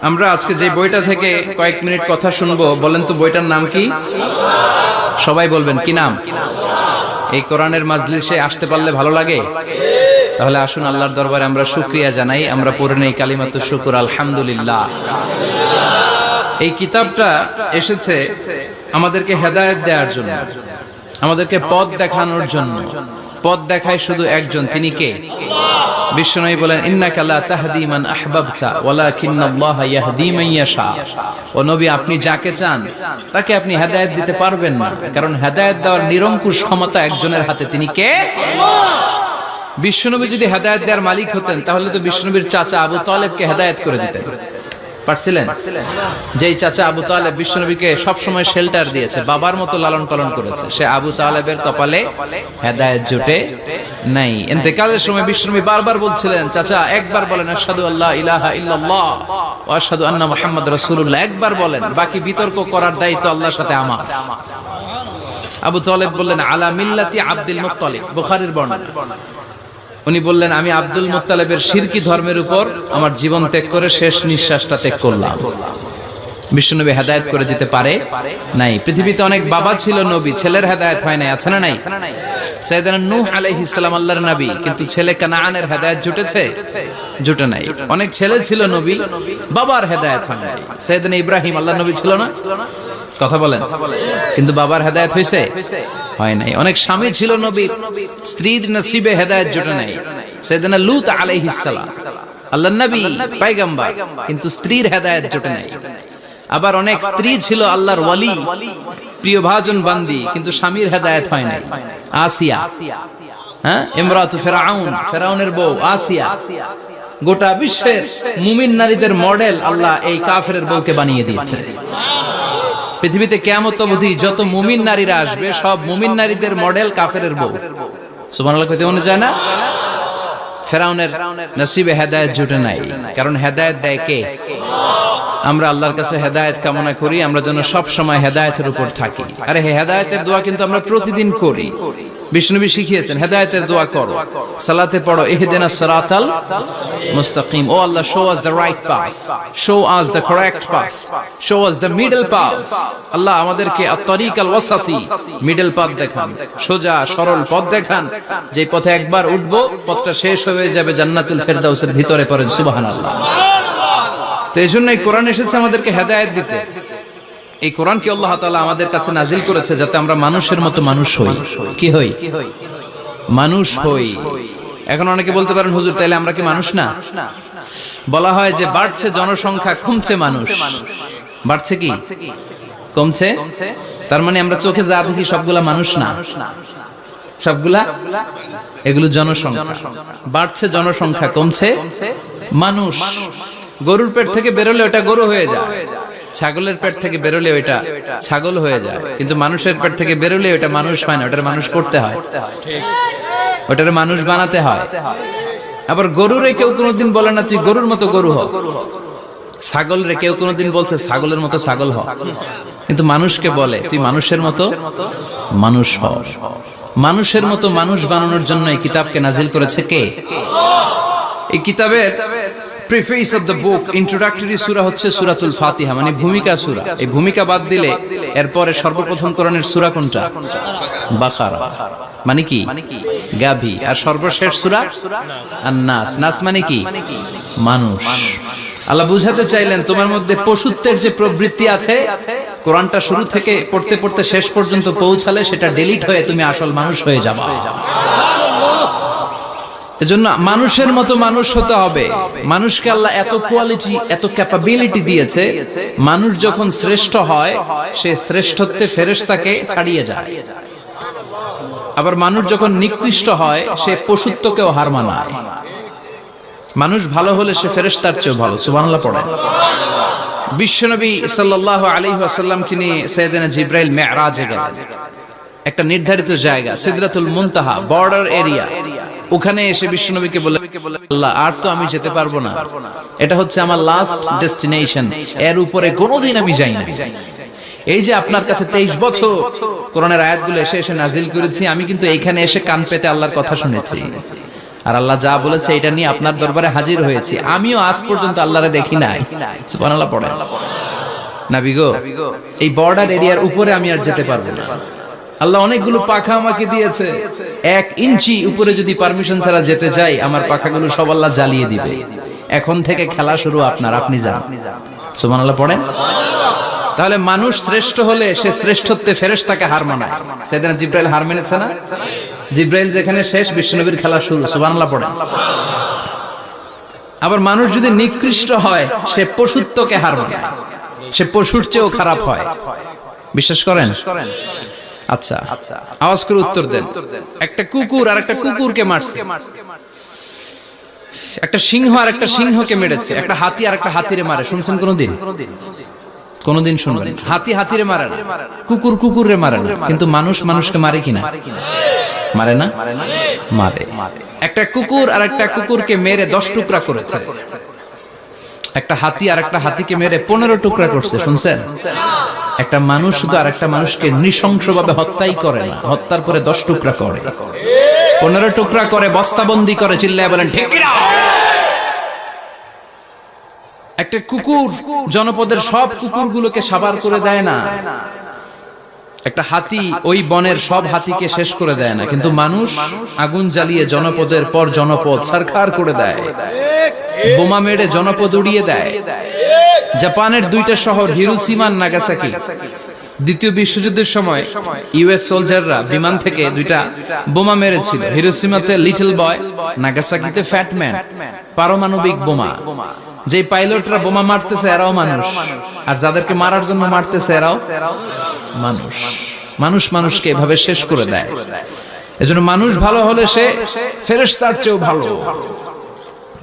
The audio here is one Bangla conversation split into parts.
আমরা আজকে যে বইটা থেকে কয়েক মিনিট কথা শুনবো, বলেন তো বইটার নাম কি? সবাই বলবেন কি নাম? এই কোরআনের মাজলিসে আসতে পারলে ভালো লাগে? তাহলে আসুন আল্লাহর দরবারে আমরা শুকরিয়া জানাই। আমরা পড়ে নেই কালিমাতুশ শুকর, আলহামদুলিল্লাহ। এই কিতাবটা এসেছে আমাদেরকে হেদায়েত দেওয়ার জন্য, আমাদেরকে পথ দেখানোর জন্য। পথ দেখায় শুধু একজন, তিনি কে? বিশ্বনবী বলেন, ইন্নাকা লা তাহদি মান আহবাবতা ওয়ালাকিন্নাল্লাহা ইয়াহদি মান ইয়াশা। ও নবী, আপনি যাকে চান তাকে আপনি হেদায়েত দিতে পারবেন না, কারণ হেদায়েত দেওয়ার নিরঙ্কুশ ক্ষমতা একজনের হাতে, তিনি কে? বিশ্বনবী যদি হেদায়েত দেওয়ার মালিক হতেন, তাহলে তো বিশ্বনবীর চাচা আবু তালেবকে হেদায়েত করে দিতেন। পারছিলেন? যেই চাচা আবু তালেব বিশ্বনবীকে সবসময় শেল্টার দিয়েছে, বাবার মতো লালন পালন করেছে, সে আবু তালেবের কপালে হেদায়েত জোটে নাই। ইন্তেকালের সময় বিশ্বনবী বারবার বলছিলেন, চাচা একবার বলেন আশহাদু আল্লা ইলাহা ইল্লাল্লাহ ওয়া আশহাদু আন্না মুহাম্মাদুর রাসূলুল্লাহ, একবার বলেন, বাকি বিতর্ক করার দায়িত্ব আল্লাহর সাথে আমার। আবু তালেব বললেন, আলা মিল্লাতি আব্দুল মুত্তালিব, বুখারীর বর্ণনা। উনি বললেন, আমি আব্দুল মুত্তালিবের শিরকি ধর্মের উপর আমার জীবন ত্যাগ করে শেষ নিঃশ্বাসটা ত্যাগ করলাম। বিশ্বনবী হেদায়েত করে দিতে পারে নাই। পৃথিবীতে অনেক বাবা ছিল নবী, ছেলের হেদায়েত হয় নাই, আছে না নাই? সাইয়েদনা নূহ আলাইহিস সালাম আল্লাহর নবী, কিন্তু ছেলে কানানের হেদায়েত জুটেছে? জুটে নাই। অনেক ছেলে ছিল নবী, বাবার হেদায়েত হয় নাই। সাইয়েদনা ইব্রাহিম আল্লাহর নবী ছিল না? কথা বলেন, কিন্তু বাবার হেদায়েত হয়েছে? হয় নাই। অনেক স্বামী ছিল নবী, স্ত্রীর নসিবে হেদায়েত জুটে নাই। সাইয়েদনা লূত আলাইহিস সালাম আল্লাহর নবী, পয়গম্বর, কিন্তু স্ত্রীর হেদায়েত জুটে নাই। আবার অনেক স্ত্রী ছিল আল্লাহর ওয়ালি, প্রিয় ভাজন বান্দি, কিন্তু স্বামীর হেদায়েত হয় নাই। আসিয়া, হ্যাঁ, ইমরাতু ফিরাউন, ফিরাউনের বউ আসিয়া। গোটা বিশ্বের মুমিন নারীদের মডেল আল্লাহ এই কাফেরের বউকে বানিয়ে দিয়েছে। পৃথিবীতে কিয়ামত অবধি যত মুমিন নারীরা আসবে, সব মুমিন নারীদের মডেল কাফেরের বউ। সুবহানাল্লাহ কইতে মনে যায় না? ফিরাউনের নসিবে হেদায়েত জুটে নাই, কারণ হেদায়েত দেয় কে? আমরা আল্লাহর কাছে হেদায়েত কামনা করি, আমরা যেন সব সময় হেদায়েতের উপর থাকি। আরে হেদায়েতের দোয়া কিন্তু আমরা প্রতিদিন করি। বিষ্ণুবী শিখিয়েছেন, হেদায়েতের দোয়া করো, সালাতে পড়ো, ইহদিনাস সিরাতাল মুস্তাকিম। ও Allah, show us the right path, show us the correct path, show us the middle path. Allah আমাদেরকে আত-তারিকাল ওয়াসাতি, মিডল পাথ দেখান, সোজা সরল পথ দেখান, যে পথে একবার উঠবো পথটা শেষ হয়ে যাবে জান্নাতুল ফেরদাউসের ভিতরে। পড়েন সুবহানাল্লাহ। তো এই জন্যই কোরআন এসেছে আমাদেরকে হেদায়েত দিতে। এই কোরআনকে আল্লাহ তাআলা আমাদের কাছে নাজিল করেছে যাতে আমরা মানুষের মতো মানুষ হই। কি হই? মানুষ হই। এখন অনেকে বলতে পারেন, হুজুর তাইলে আমরা কি মানুষ না? বলা হয় যে বাড়ছে জনসংখ্যা, কমছে মানুষ। বাড়ছে কি কমছে? তার মানে আমরা চোখে যা দেখি সবগুলা মানুষ না, সবগুলা এগুলো জনসংখ্যা। বাড়ছে জনসংখ্যা, কমছে মানুষ। গরুর পেট থেকে বেরোলে ওটা গরু হয়ে যায়, ছাগলের পেট থেকে বেরোলে ওইটা ছাগল হয়ে যায়, কিন্তু মানুষের পেট থেকে বেরোলে ওটা মানুষ হয় না, ওটার মানুষ করতে হয়, ওটার মানুষ বানাতে হয়। আবার গরুরে কেউ কোনোদিন বলে না তুই গরুর মতো গরু হ, ছাগল রে কেউ কোনোদিন বলছে ছাগলের মতো ছাগল হ, কিন্তু মানুষকে বলে তুই মানুষের মতো মানুষ হ। মানুষের মতো মানুষ বানানোর জন্য এই কিতাবকে নাজিল করেছে কে? এই কিতাবের preface of the book, introductory সূরা হচ্ছে সূরাতুল ফাতিহা, মানে ভূমিকা সূরা। এই ভূমিকা বাদ দিলে এরপরে সর্বপ্রথম কোরআনের সূরা কোনটা? বাকারা, মানে কি? গাভী। আর সর্বশেষ সূরা আন-নাস। নাস মানে কি? মানুষ। আল্লাহ বুঝাতে চাইলেন তোমার মধ্যে পশুত্বের যে প্রবৃত্তি আছে, কোরআনটা শুরু থেকে পড়তে পড়তে শেষ পর্যন্ত পৌঁছালে সেটা ডিলিট হয়ে তুমি আসল মানুষ হয়ে যাবা। এজন্য মানুষের মতো মানুষ হতে হবে। মানুষকে আল্লাহ এত কোয়ালিটি, এত ক্যাপাবিলিটি দিয়েছে, মানুষ যখন শ্রেষ্ঠ হয় সে শ্রেষ্ঠত্বে ফেরেশতাকে ছাড়িয়ে যায়। আবার মানুষ যখন নিকৃষ্ট হয় সে পশুত্বকেও হার মানায়। মানুষ ভালো হলে সে ফেরেশতার চেয়ে ভালো। সুবহানাল্লাহ পড়েন। বিশ্বনবী সাল্লাল্লাহু আলাইহি ওয়াসাল্লামকে নিয়ে সাইয়েদনা জিবরাইল মিরাজে গেলেন। একটা নির্ধারিত জায়গা, সিদরাতুল মুনতাহা, বর্ডার এরিয়া। ওখানে এসে বিশ্বনবীকে বলে, আল্লাহ আর তো আমি যেতে পারবো না, এটা হচ্ছে আমার লাস্ট ডেস্টিনেশন, এর উপরে কোনোদিন আমি যাই না। এই যে আপনার কাছে 23 বছর কোরআনের আয়াতগুলো এসে এসে নাজিল করেছি, আমি কিন্তু এইখানে এসে কান পেতে আল্লাহর কথা শুনেছি। আর আল্লাহ যা বলেছে এটা নিয়ে আপনার দরবারে হাজির হয়েছি, আমিও আজ পর্যন্ত আল্লাহরে দেখি নাই। সুবহানাল্লাহ পড়েন। নবী গো, এই বর্ডার এরিয়ার উপরে আমি আর যেতে পারবো না। আল্লাহ অনেকগুলো পাখা আমাকে দিয়েছে, 1 ইঞ্চি উপরে যদি পারমিশন ছাড়া যেতে যাই, আমার পাখাগুলো সব আল্লাহ জ্বালিয়ে দিবে। এখন থেকে খেলা শুরু আপনার, আপনি যান। সুবহানাল্লাহ পড়েন। তাহলে মানুষ শ্রেষ্ঠ হলে সে শ্রেষ্ঠত্বে ফেরেশতাকে হার মানায়। সেদিন জিব্রাইল হার মেনেছে না? জিব্রাইল যেখানে শেষ, বিশ্বনবীর খেলা শুরু। সুবহানাল্লাহ পড়েন। আবার মানুষ যদি নিকৃষ্ট হয়, সে পশুত্বকে হার মানায়, সে পশুর চেয়েও খারাপ হয়। বিশ্বাস করেন? আচ্ছা, আওয়াজ করে উত্তর দেন। একটা কুকুর আর একটা কুকুরকে মারছে, একটা সিংহ আর একটা সিংহকে মেরেছে, একটা হাতি আর একটা হাতিরে মারে। শুনছেন কোনদিন? কোনদিন শুনবেন? হাতি হাতিরে মারে না, কুকুর কুকুরে মারে না, কিন্তু মানুষ মানুষকে মারে কিনা? মারে না? মারে। একটা কুকুর আর একটা কুকুরকে মেরে 10 টুকরা করেছে, একটা হাতি আর একটা হাতিকে মেরে 15 টুকরা করছে। শুনছেন? একটা মানুষ শুধু আর একটা মানুষকে নৃশংসভাবে হত্যাই করে না, হত্যার পরে 10 টুকরা করে, 15 টুকরা করে, বস্তাবন্দি করে। চিল্লায় বলেন ঠিক কিনা? একটা কুকুর জনপদের সব কুকুরগুলোকে সাবার করে দেয় না, একটা হাতি ওই বনের সব হাতিকে শেষ করে দেয় না, কিন্তু মানুষ আগুন জ্বালিয়ে জনপদের পর জনপদ ছারখার করে দেয়, বোমা মেরে জনপদ উড়িয়ে দেয়। জাপানের 2টা শহর হিরোশিমা আর নাগাসাকি, দ্বিতীয় বিশ্বযুদ্ধের সময় ইউএস সোলজাররা বিমান থেকে 2টা বোমা মেরেছিল। হিরোশিমাতে লিটল বয়, নাগাসাকিতে ফ্যাট ম্যান। পারমাণবিক বোমা। যে পাইলটরা বোমা মারতেছে এরাও মানুষ, আর যাদেরকে মারার জন্য মারতেছে এরাও মানুষ। মানুষ মানুষকে এভাবে শেষ করে দেয়। এজন্য মানুষ ভালো হলে সে ফেরেশতার চেয়েও ভালো,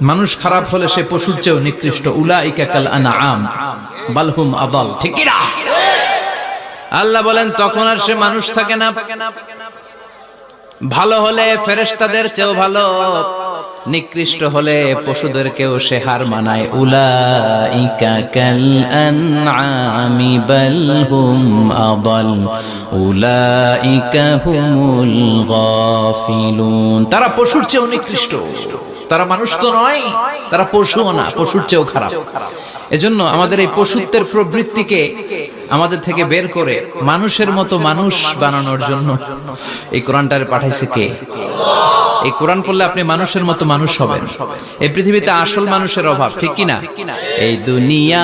মানুষ খারাপ হলে সে পশুর চেয়েও নিকৃষ্ট। উলাইকা কাল আনআম বাল হুম আদাল। ঠিক কি না? আল্লাহ বলেন তখন আর সে মানুষ থাকে না। ভালো হলে ফেরেশতাদের চেয়েও ভালো, নিকৃষ্ট হলে পশুদেরকেও সে হার মানায়। উলাইকা কাল আনআমি বাল হুম আদাল উলাইকা হুমুল গাফিলুন। তারা পশুর চেয়েও নিকৃষ্ট, তারা মানুষ তো নয়, তারা পশুও না, পশুর চেয়েও খারাপ। এজন্য আমাদের এই পশুত্বের প্রবৃত্তিকে আমাদের থেকে বের করে মানুষের মতো মানুষ বানানোর জন্য এই কোরআনটারে পাঠাইছে কে? এই কোরআন পড়লে আপনি মানুষের মতো মানুষ হবেন। এই পৃথিবীতে আসল মানুষের অভাব, ঠিক কি না? এই দুনিয়া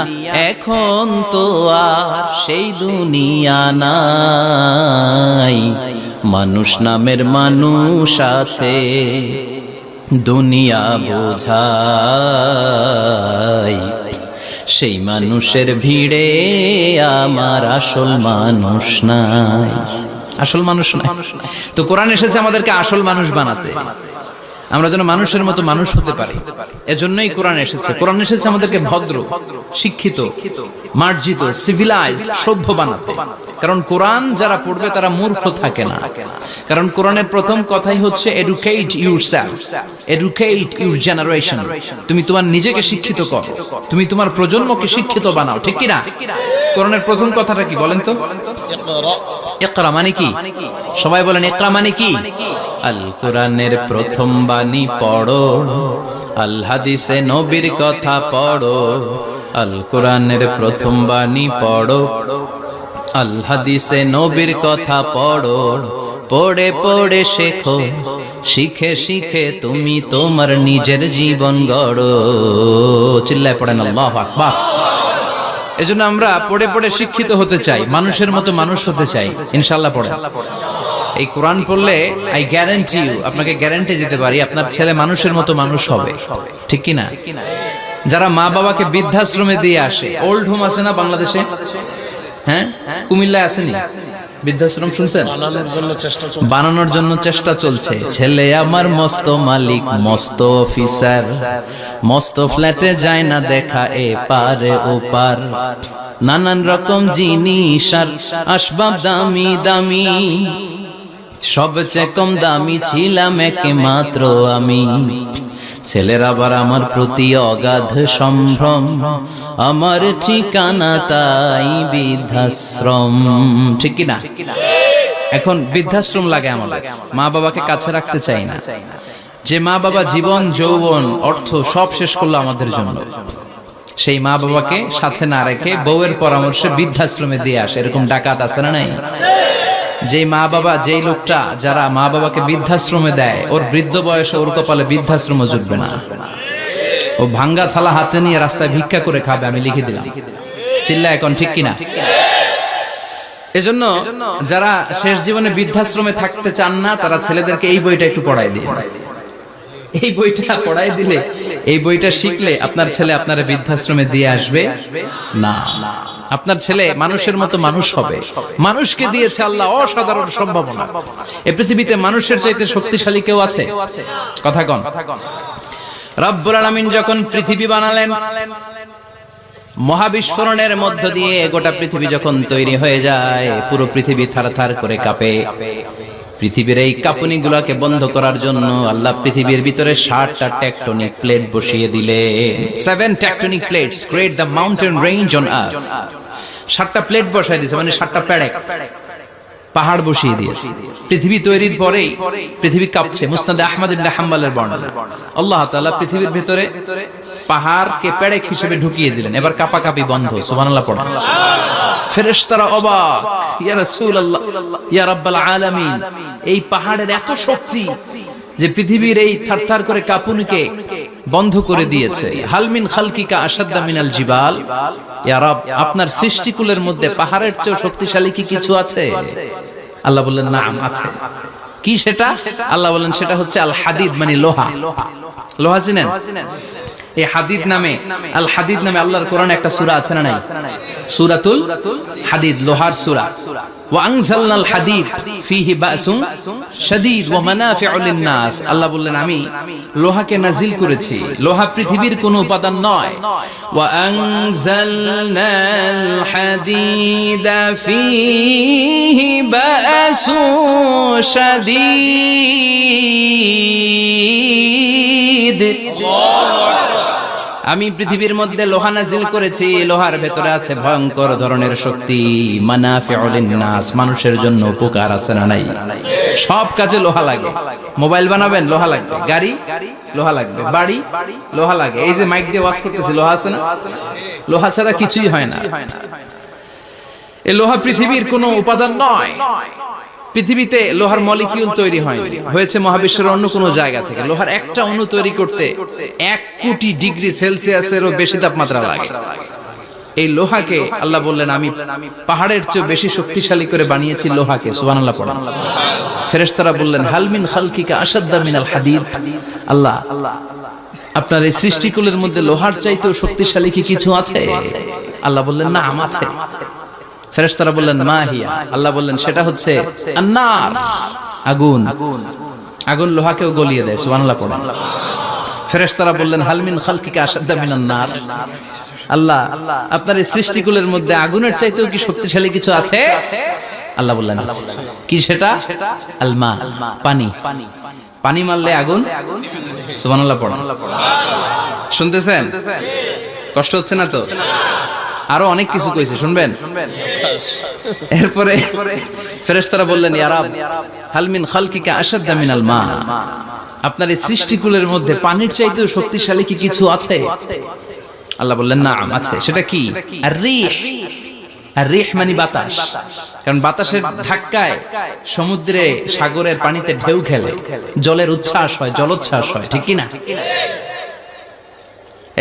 এখন তো আর সেই দুনিয়া নাই, মানুষ নামের মানুষ আছে, দুনিয়া বোঝাই। সেই মানুষের ভিড়ে আমার আসল মানুষ নাই, আসল মানুষ নাই। তো কোরআন এসেছে আমাদেরকে আসল মানুষ বানাতে, আমরা যেন মানুষের মতো মানুষ হতে পারি। এজন্যই কোরআন এসেছে। কোরআন এসেছে আমাদেরকে ভদ্র, শিক্ষিত, মার্জিত, সিভিলাইজড, সভ্য বানাতে। কারণ কোরআন যারা পড়বে তারা মূর্খ থাকে না। কারণ কোরআনের প্রথম কথাই হচ্ছে educate yourself, educate your generation. তুমি তোমার নিজেকে শিক্ষিত করো, তুমি তোমার প্রজন্মকে শিক্ষিত বানাও। ঠিক কি না? কোরআনের প্রথম কথাটা কি বলেন তো? ইকরা মানে কি? সবাই বলেন ইকরা মানে কি? আল কোরআনের প্রথম বাণী পড়ো, আল হাদিসে নবীর কথা পড়ো। আল কোরআনের প্রথম বাণী পড়ো, আল হাদিসে নবীর কথা পড়ো। পড়ে পড়ে শেখো, শিখে শিখে তুমি তোমার নিজের জীবন গড়ো। চিল্লায় পড়েন আল্লাহু আকবার। এজন্য আমরা পড়ে পড়ে শিক্ষিত হতে চাই, মানুষের মতো মানুষ হতে চাই। ইনশাআল্লাহ পড়েন। এই কোরআন পড়লে আই গ্যারান্টি ইউ, আপনাকে গ্যারান্টি দিতে পারি আপনার ছেলে মানুষের মতো মানুষ হবে। ঠিক কি না? যারা মা বাবাকে বৃদ্ধাশ্রমে দিয়ে আসে, ওল্ড হোম আছে না বাংলাদেশে? হ্যাঁ, কুমিল্লায় আসেনি বৃদ্ধাশ্রম? শুনছেন? বানানোর জন্য চেষ্টা চলছে। ছেলে আমার মস্ত মালিক, মস্ত অফিসার, মস্ত ফ্ল্যাটে যায় না দেখা এ পারে ও পার। নানান রকম জিনিস আর আসবাব দামি দামি, সবচেয়ে কম দামি ছিলাম একমাত্র আমি। ছেলের আবার আমার প্রতি অগাধ সম্ভ্রম, আমার ঠিকানা তাই বৃদ্ধাশ্রম। ঠিক কি না? এখন বৃদ্ধাশ্রম লাগে আমাদের, মা বাবাকে কাছে রাখতে চাই না। যে মা বাবা জীবন যৌবন অর্থ সব শেষ করলো আমাদের জন্য, সেই মা বাবাকে সাথে না রেখে বউয়ের পরামর্শে বৃদ্ধাশ্রমে দিয়ে আসে, এরকম ডাকাত আছে না নাই? যেই মা বাবা, যেই লোকটা যারা মা বাবাকে বৃদ্ধাশ্রমে দেয়, ওর বৃদ্ধ বয়সে ওর কপালে বৃদ্ধাশ্রম জুটবে না। ও ভাঙ্গা থালা হাতে নিয়ে রাস্তায় ভিক্ষা করে খাবে, আমি লিখে দিলাম। চিল্লা এখন ঠিক কিনা? এজন্য যারা শেষ জীবনে বৃদ্ধাশ্রমে থাকতে চান না, তারা ছেলেদেরকে এই বইটা একটু পড়াই দিয়ে, এই বইটা পড়াই দিলে, এই বইটা শিখলে আপনার ছেলে আপনার বৃদ্ধাশ্রমে দিয়ে আসবে না। আপনার ছেলে মানুষের মতো মানুষ হবে। মানুষকে দিয়েছে আল্লাহ অসাধারণ সম্ভাবনা। এই পৃথিবীতে মানুষের চাইতে শক্তিশালী কেউ আছে? কথা কন। রব্বুল আলামিন যখন পৃথিবী বানালেন, মহাবিস্ফোরণের মধ্য দিয়ে গোটা পৃথিবী যখন তৈরি হয়ে যায়, পুরো পৃথিবী থারথার করে কাঁপে। পৃথিবীর এই কাঁপুনিগুলোকে বন্ধ করার জন্য আল্লাহ পৃথিবীর ভিতরে 7টা টেকটনিক প্লেট বসিয়ে দিলেন। 7 tectonic plates create the mountain range on earth. 7টা প্লেট বসায় দিয়েছে, মানে 7টা পেরেক, পাহাড় বসিয়ে দিয়েছে। পৃথিবী তৈরির পরেই পৃথিবী কাঁপছে। মুসনাদ আহমদ ইবনে হাম্বলের বর্ণনা, আল্লাহ তাআলা পৃথিবীর ভিতরে পাহাড়কে পেরেক হিসেবে ঢুকিয়ে দিলেন। এবার কাঁপাকাঁপি বন্ধ। সুবহানাল্লাহ পড়েন। ফেরেশতারা অবাক, ইয়া রাসূলুল্লাহ, ইয়া রাব্বাল আলামিন, এই পাহাড়ের এত শক্তি যে পৃথিবীর এই থারথার করে কাঁপুনিকে বন্ধ করে দিয়েছে। হাল মিন খালকিকা আশাদ্দা মিনাল জিবাল, ইয়া রব, আপনার সৃষ্টিকুলের মধ্যে পাহাড়ের চেয়ে শক্তিশালী কি কিছু আছে? আল্লাহ বললেন নাম আছে। কি সেটা? আল্লাহ বললেন সেটা হচ্ছে আল হাদিদ, মানে লোহা। লোহা চিনেন? এই হাদিদ নামে, আল হাদিদ নামে আল্লাহর কোরআনে একটা সূরা আছে না নাই? সূরাতুল হাদিদ, লোহার সূরা। ওয়া আনজালনাল হাদিদ ফীহি বাসুন শাদীদ ওয়া মানাফিউ লিন-নাস। আল্লাহ বললেন আমি লোহাকে নাজিল করেছি। লোহা পৃথিবীর কোনো উপাদান নয়। ওয়া আনজালনাল হাদিদা ফীহি বাসুন শাদীদ। আমি পৃথিবীর মধ্যে লোহা নাজিল করেছি। লোহার ভেতরে আছে ভয়ঙ্কর ধরনের শক্তি। মানাফিউ লিন-নাস, মানুষের জন্য উপকার আছে না নাই? সব কাজে লোহা লাগে। মোবাইল বানাবেন, লোহা লাগবে। গাড়ি, লোহা লাগবে। বাড়ি, লোহা লাগে। এই যে মাইক দিয়ে ওয়াজ করতেছি, লোহা আছে না? লোহা ছাড়া কিছুই হয় না। এই লোহা পৃথিবীর কোনো উপাদান নয়। পৃথিবীতে লোহার মলিকিউল তৈরি হয়নি, হয়েছে মহাবিশ্বের অন্য কোনো জায়গা থেকে। লোহার একটা অণু তৈরি করতে 1 কোটি ডিগ্রি সেলসিয়াসেরও বেশি তাপমাত্রা লাগে। এই লোহাকে আল্লাহ বললেন আমি পাহাড়ের চেয়ে বেশি শক্তিশালী করে বানিয়েছি লোহাকে। সুবহানাল্লাহ পড়েন। ফেরেশতারা বললেন হাল মিন খালকিকা আশাদ্দা মিনাল হাদিদ। আল্লাহ, আপনার এই সৃষ্টিকুলের মধ্যে লোহার চাইতেও শক্তিশালী কি কিছু আছে? আল্লাহ বললেন নাম আছে। ফেরেশতারা বললেন মা হিয়া। আল্লাহ বললেন সেটা হচ্ছে আন-নার, আগুন। আগুন লোহাকেও গলিয়ে দেয়। সুবহানাল্লাহ পড়েন। ফেরেশতারা বললেন হাল মিন খালকিকা আশাদ্দা মিনান-নার। আল্লাহ, আপনার এই সৃষ্টিকুলের মধ্যে আগুনের চাইতেও কি শক্তিশালী কিছু আছে? আল্লাহ বললেন আছে। কি সেটা? আল-মা, পানি। পানি মারলে আগুন। সুবহানাল্লাহ পড়েন। শুনতেছেন? কষ্ট হচ্ছে না তো? আরো অনেক কিছু কইছে, শুনবেন? এরপরে ফেরেশতারা বললেন ইয়া রাব, হাল মিন খালকিকা আশাদ্দা মিনাল মা। আপনার এই সৃষ্টিকুলের মধ্যে পানির চাইতেও শক্তিশালী কি কিছু আছে? আল্লাহ বললেন নাম আছে। সেটা কি? আর-রিহ। আর-রিহ মানে বাতাস। কারণ বাতাসের ধাক্কায় সমুদ্রে, সাগরের পানিতে ঢেউ খেলে, জলের উচ্ছ্বাস হয়, জলোচ্ছ্বাস হয়, ঠিক কি না?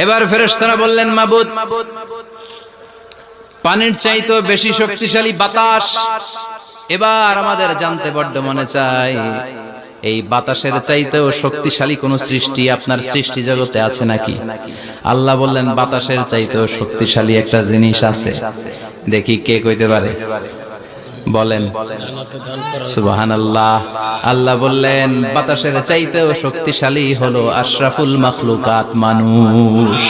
এবার ফেরেশতারা বললেন মাবুদ, পানির চাইতেও বেশি শক্তিশালী বাতাস। এবার আমাদের জানতে বড্ড মনে চায়, এই বাতাসের চাইতেও শক্তিশালী কোন সৃষ্টি আপনার সৃষ্টি জগতে আছে নাকি? আল্লাহ বললেন বাতাসের চাইতেও শক্তিশালী একটা জিনিস আছে। দেখি কে কইতে পারে? বলেন সুবহানাল্লাহ। আল্লাহ বললেন বাতাসের চাইতেও শক্তিশালী হলো আশরাফুল মাখলুকাত, মানুষ।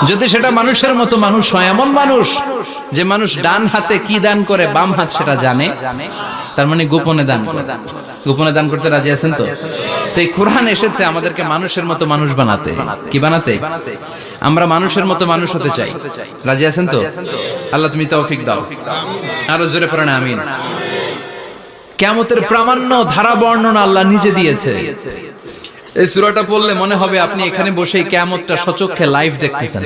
যদি সেটা মানুষের মতো মানুষ হয়, এমন মানুষ যে মানুষ ডান হাতে কি দান করে বাম হাত সেটা জানে, তার মানে গোপনে দান করে। গোপনে দান করতে রাজি আছেন তো? তো এই কোরআন এসেছে আমাদেরকে মানুষের মতো মানুষ বানাতে। কি বানাতে? আমরা মানুষের মতো মানুষ হতে চাই। রাজি আছেন তো? আল্লাহ তুমি তৌফিক দাও। আরো জোরে পড়েন আমিন। কিয়ামতের প্রামাণ্য ধারা বর্ণনা আল্লাহ নিজে দিয়েছে। এই সূরাটা পড়লে মনে হবে আপনি এখানে বসেই কিয়ামতটা সচক্ষে লাইভ দেখতেছেন।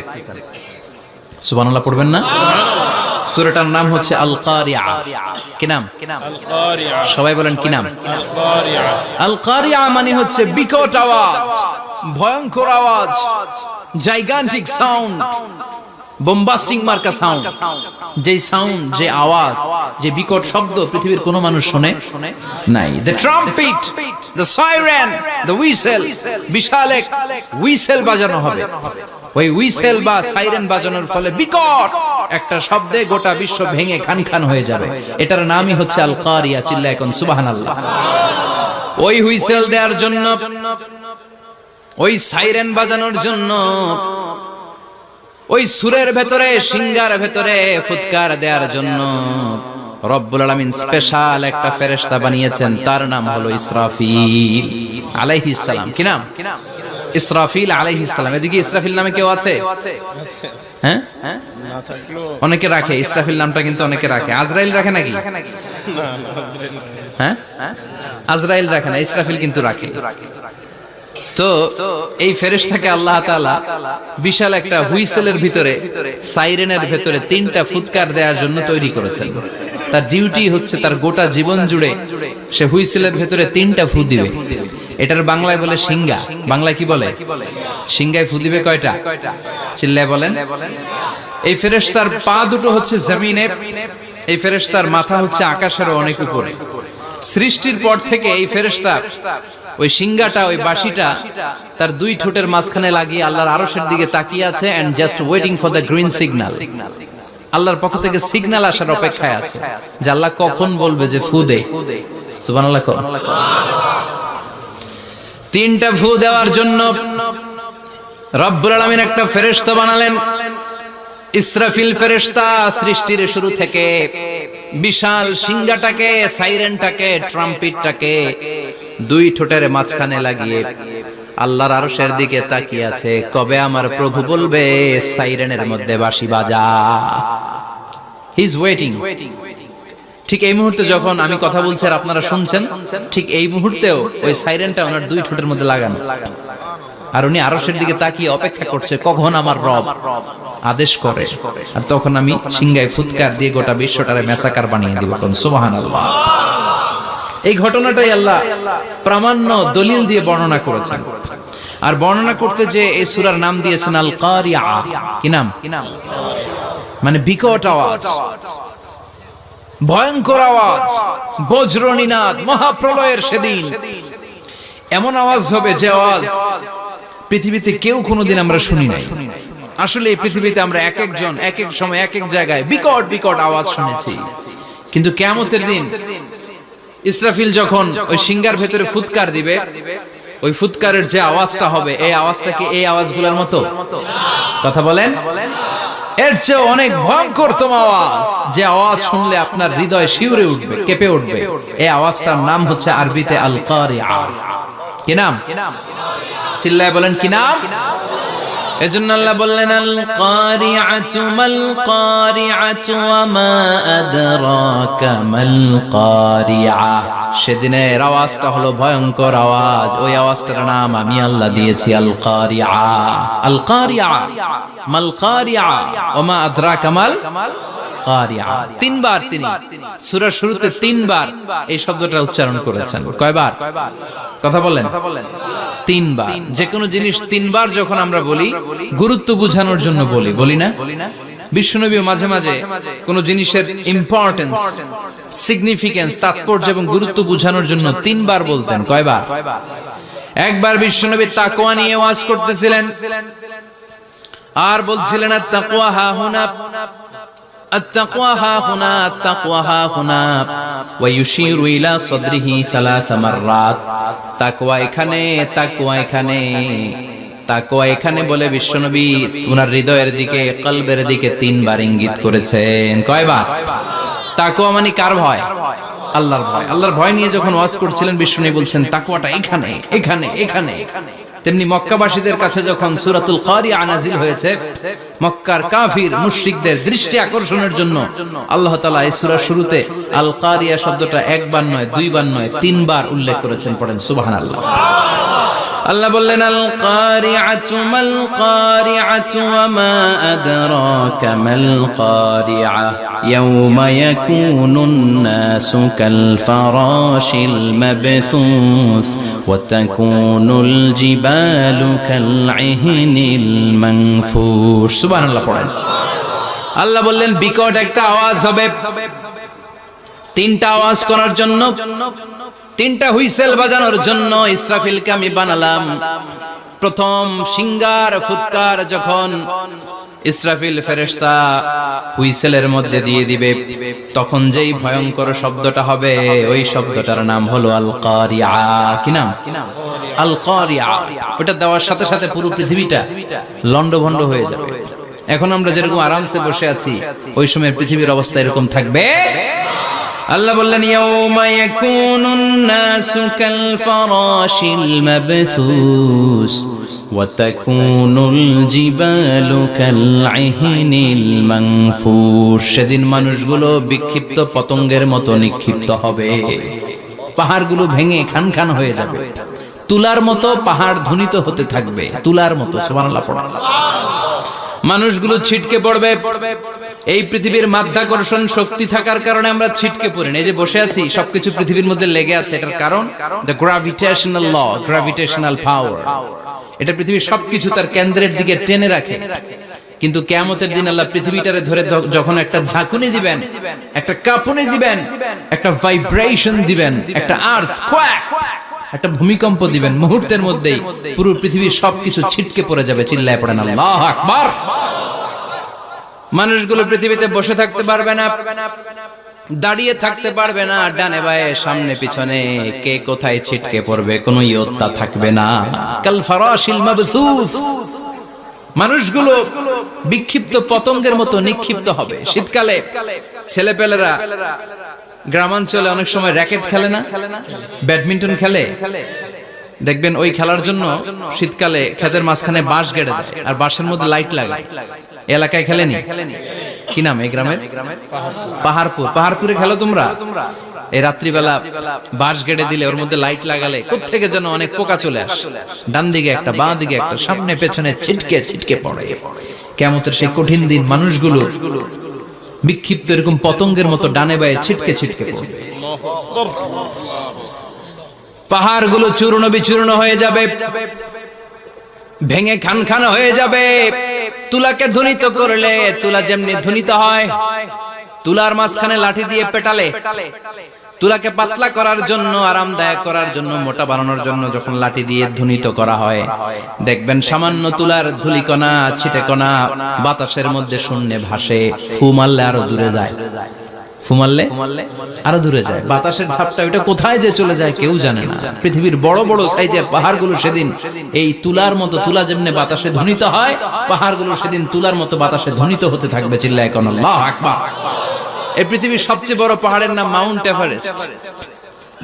সুবহানাল্লাহ পড়বেন না? সূরাটার নাম হচ্ছে আল কারিআ। কি নাম? আল কারিআ। সবাই বলেন কি নাম? আল কারিআ। আল কারিআ মানে হচ্ছে বিকট আওয়াজ, ভয়ঙ্কর আওয়াজ, জাইগান্টিক সাউন্ড, বোম্বাস্টিং মার্কা সাউন্ড। যে সাউন্ড, যে আওয়াজ, যে বিকট শব্দ পৃথিবীর কোনো মানুষ শুনে নাই। The trumpet, the siren, the whistle, বিশাল এক হুইসেল বাজানো হবে। ওই হুইসেল বা সাইরেন বাজানোর ফলে বিকট একটা শব্দে গোটা বিশ্ব ভেঙে খান খান হয়ে যাবে। এটার নামই হচ্ছে আল কারিয়া। চিল্লায় এখন সুবহানাল্লাহ। ওই হুইসেল দেওয়ার জন্য, ওই সাইরেন বাজানোর জন্য, ওই সুরের ভেতরে, সিঙ্গার ভেতরে ফুৎকার দেওয়ার জন্য রব্বুল আলামিন স্পেশাল একটা ফেরেশতা বানিয়েছেন। তার নাম হলো ইসরাফিল আলাইহিস সালাম। কি নাম? ইসরাফিল আলাইহিস সালাম। এদিকে ইসরাফিল নামে কেউ আছে? হ্যাঁ, না থাকলো অনেকে রাখে ইসরাফিল নামটা, কিন্তু অনেকে রাখে। আজরাইল রাখে নাকি? না আজরাইল। হ্যাঁ, আজরাইল রাখে না, ইসরাফিল কিন্তু রাখে। তো এই ফেরেশতাকে আল্লাহ তাআলা বিশাল একটা হুইসেলের ভিতরে, সাইরেনের ভিতরে তিনটা ফুৎকার দেওয়ার জন্য তৈরি করেছেন। তার ডিউটি হচ্ছে তার গোটা জীবন জুড়ে সে হুইসেলের ভিতরে তিনটা ফু দিবে। এটার বাংলায় বলে সিঙ্গা। বাংলায় কি বলে? সিঙ্গায় ফু দিবে কয়টা? চিল্লায় বলেন। এই ফেরেশতার পা দুটো হচ্ছে জমিনে, এই ফেরেশতার মাথা হচ্ছে আকাশের অনেক উপরে। সৃষ্টির পর থেকে এই ফেরেশতা ওই সিঙ্গাটা, ওই বাঁশিটা তার দুই ঠোঁটের মাঝখানে লাগিয়ে আল্লাহর আরশের দিকে তাকিয়ে আছে, and just waiting for the green signal. আল্লাহর পক্ষ থেকে সিগন্যাল আসার অপেক্ষায় আছে যে আল্লাহ কখন বলবে যে ফু দে। সুবহানাল্লাহ। তিনটা ফু দেওয়ার জন্য রব্বুল আলামিন একটা ফেরেশতা বানালেন। ইসরাফিল ফেরেশতা সৃষ্টির শুরু থেকে বিশাল সিঙ্গাটাকে, সাইরেনটাকে, ট্রাম্পিটটাকে দুই ঠোঁটের মাঝখানে লাগিয়ে আল্লাহর আরশের দিকে তাকিয়ে আছে, কবে আমার প্রভু বলবে সাইরেনের মধ্যে বাঁশি বাজা। He is waiting. ঠিক এই মুহূর্তে যখন আমি কথা বলছি আর আপনারা শুনছেন, ঠিক এই মুহূর্তেও ওই সাইরেনটা ওনার দুই ঠোঁটের মধ্যে লাগানো, আর উনি আরশের দিকে তাকিয়ে অপেক্ষা করছে কখন আমার রব আদেশ করে, আর তখন আমি সিঙ্গায় ফুৎকার দিয়ে গোটা বিশ্বটারে মেসাকার বানিয়ে দিব। কোন সুবহানাল্লাহ। এই ঘটনাটাই আল্লাহ প্রামাণ্য দলিল দিয়ে বর্ণনা করেছেন। আর বর্ণনা করতে যে এই সূরার নাম দিয়েছেন আল কারিআ। কি নাম? মানে বিকট আওয়াজ, ভয়ঙ্কর আওয়াজ, বজ্রনিনাদ, মহাপ্রলয়ের সেদিন এমন আওয়াজ হবে যে আওয়াজ পৃথিবীতে কেউ কোনোদিন আমরা শুনি নাই। আসলে এই পৃথিবীতে আমরা এক একজন এক এক সময় এক এক জায়গায় বিকট বিকট আওয়াজ শুনেছি, কিন্তু কিয়ামতের দিন ইসরাফিল যখন ওই সিঙ্গার ভেতরে ফুৎকার দিবে, ওই ফুৎকারের যে আওয়াজটা হবে, এই আওয়াজটা কি এই আওয়াজগুলোর মতো? কথা বলেন। এর চেয়ে অনেক ভয়ঙ্করতম আওয়াজ, যে আওয়াজ শুনলে আপনার হৃদয় শিউরে উঠবে, কেঁপে উঠবে। এই আওয়াজটার নাম হচ্ছে আরবিতে আল কারিআ। কি নাম? চিল্লায় বলেন কি নাম? এজন্য আল্লাহ বললেন আল কারিআতু মাল কারিআতু ওয়া মা আদরাকা মাল কারিআ। সেদিনের আওয়াজটা হলো ভয়ঙ্কর আওয়াজ। ওই আওয়াজটার নাম আমি আল্লাহ দিয়েছি আল কারিআ। আল কারিআ মাল কারিআ ওয়া মা আদরাকা মাল কারিআ। তিনবার তিনি সূরার শুরুতে তিনবার এই শব্দটা উচ্চারণ করেছেন। কয়বার? কথা বলেন। তিনবার। যে কোনো জিনিস তিনবার যখন আমরা বলি, গুরুত্ব বোঝানোর জন্য বলি, বলি না? বিশ্বনবী মাঝে মাঝে কোন জিনিসের ইম্পর্টেন্স, সিগনিফিকেন্স, তাৎপর্য এবং গুরুত্ব বোঝানোর জন্য তিনবার বলতেন। কয়বার? একবার বিশ্বনবী তাকওয়া নিয়ে ওয়াজ করতেছিলেন আর বলছিলেন আত-তাকওয়া হা হুনা, التقوى ها هنا، التقوى ها هنا، ويشير إلى صدره ثلاث مرات। তাকওয়া এখানে, তাকওয়া এখানে, তাকওয়া এখানে বলে বিশ্বনবী ওনার হৃদয়ের দিকে, কলবের দিকে তিনবার ইঙ্গিত করেছেন। কয়বার? তাকওয়া মানে কার ভয়? আল্লাহর ভয়। আল্লাহর ভয় নিয়ে যখন ওয়াজ করছিলেন বিশ্বনবী বলছেন তাকওয়াটা এখানে, এখানে, এখানে। তেমনি মক্কাবাসীদের কাছে যখন সূরাতুল কারিআ নাযিল হয়েছে, মক্কার কাফির মুশরিকদের দৃষ্টি আকর্ষণের জন্য আল্লাহ তাআলা এই সূরার শুরুতে আল কারিআ শব্দটা একবার নয়, দুইবার নয়, তিনবার উল্লেখ করেছেন। পড়েন সুবহানাল্লাহ। আল্লাহ বললেন আল কারিআতু মাল কারিআতু ওয়া মা আদরাকা মাল কারিআ ইয়াওমা ইয়াকুনুন নাসু কাল ফারাশিল মাবথুস ওয়া তাকুনুল জিবালু কাল ইহনিল মানফুশ। সুবহানাল্লাহ পড়েন। আল্লাহ বললেন বিকট একটা আওয়াজ হবে, তিনটা আওয়াজ করার জন্য, তিনটা হুইসেল বাজানোর জন্য ইসরাফিলকে আমি বানালাম। প্রথম সিঙ্গার ফুৎকার যখন ইসরাফিল ফেরেশতা হুইসেলের মধ্যে দিয়ে দিবে, তখন যেই ভয়ঙ্কর শব্দটা হবে ওই শব্দটার নাম হলো আল কারিআ। কি নাম? আল কারিআ। ওটা দেওয়ার সাথে সাথে পুরো পৃথিবীটা লন্ডভন্ড হয়ে যাবে। এখন আমরা যেরকম আরামসে বসে আছি, ওই সময় পৃথিবীর অবস্থা এরকম থাকবে। আল্লাহ বললেন ইয়াউমা ইয়াকুনুন নাসু কাল ফারাশিল মাবথুস ওয়া তাকুনুল জিবালু কাল ইহনিল মানফুশ। সেদিন মানুষগুলো বিক্ষিপ্ত পতঙ্গের মতো নিক্ষিপ্ত হবে, পাহাড়গুলো ভেঙে খান খান হয়ে যাবে, তুলার মতো পাহাড় ধ্বনিত হতে থাকবে, তুলার মতো। সুবহানাল্লাহ পড়ো। মানুষগুলো ছিটকে পড়বে। এই পৃথিবীর মাধ্যাকর্ষণ শক্তি থাকার কারণে আমরা ছিটকে পড়ি না। এই যে বসে আছি, সবকিছু পৃথিবীর মধ্যে লেগে আছে। এটার কারণ দ্য গ্র্যাভিটেশনাল ল, গ্র্যাভিটেশনাল পাওয়ার। এটা পৃথিবীর সবকিছু তার কেন্দ্রের দিকে টেনে রাখে। কিন্তু কিয়ামতের দিন আল্লাহ পৃথিবীটারে ধরে যখন একটা ঝাঁকুনি দিবেন, একটা কাঁপুনি দিবেন, একটা ভাইব্রেশন দিবেন, একটা আর্থকোয়েক, একটা ভূমিকম্প দিবেন, মুহূর্তের মধ্যেই পুরো পৃথিবীর সবকিছু ছিটকে পড়ে যাবে। চিল্লায় পড়েন আল্লাহু আকবার। মানুষগুলো পৃথিবীতে বসে থাকতে পারবে না, দাঁড়িয়ে থাকতে পারবে না, ডানে বায়ে সামনে পিছনে কে কোথায় ছিটকে পড়বে কোনো ইয়ত্তা থাকবে না। কাল ফারাশিল মাবথুস। মানুষগুলো বিক্ষিপ্ত পতঙ্গের মতো নিক্ষিপ্ত হবে। শীতকালে ছেলেপেলেরা গ্রামাঞ্চলে অনেক সময় র্যাকেট খেলে না, ব্যাডমিন্টন খেলে, দেখবেন ওই খেলার জন্য শীতকালে ক্ষেতের মাঝখানে বাঁশ গেড়ে দেয় আর বাঁশের মধ্যে লাইট লাগায়। এলাকায় খেলেনি? কি নাম এই গ্রামের? পাহাড়পুর। পাহাড়পুরে খেলো তোমরা? এই রাত্রিবেলা বাঁশ গেড়ে দিলে ওর মধ্যে লাইট লাগালে কোত্থেকে যেন অনেক পোকা চলে আসে, ডান দিকে একটা, বাঁ দিকে একটা, সামনে পেছনে ছিটকে ছিটকে পড়ে। কিয়ামতের সেই কঠিন দিন মানুষগুলো বিক্ষিপ্ত এরকম পতঙ্গের মতো ডানে বায়ে ছিটকে ছিটকে পড়বে। পাহাড়গুলো চূর্ণ বিচূর্ণ হয়ে যাবে, ভেঙে খান খান হয়ে যাবে। তুলাকে ধ্বনিত করলে তুলা যেমনি ধ্বনিত হয়, তুলার মাঝখানে লাঠি দিয়ে পেটালে, তুলাকে পাতলা করার জন্য, আরামদায়ক করার জন্য, মোটা বানানোর জন্য যখন লাঠি দিয়ে ধ্বনিত করা হয়, দেখবেন সামান্য তুলার ধুলিকণা, ছিটেকণা বাতাসের মধ্যে শূন্যে ভাসে। ফু মারলে আরো দূরে যায়, ফু মারলে আরো দূরে যায়। বাতাসের ঝাপটা ওটা কোথায় যে চলে যায় কেউ জানে না। পৃথিবীর বড় বড় সাইজের পাহাড়গুলো সেদিন এই তুলার মতো, তুলা যেমনি বাতাসে ধ্বনিত হয়, পাহাড়গুলো সেদিন তুলার মতো বাতাসে ধ্বনিত হতে থাকবে। চিল্লায় কোন আল্লাহু আকবার। এই পৃথিবীর সবচেয়ে বড় পাহাড়ের নাম মাউন্ট এভারেস্ট।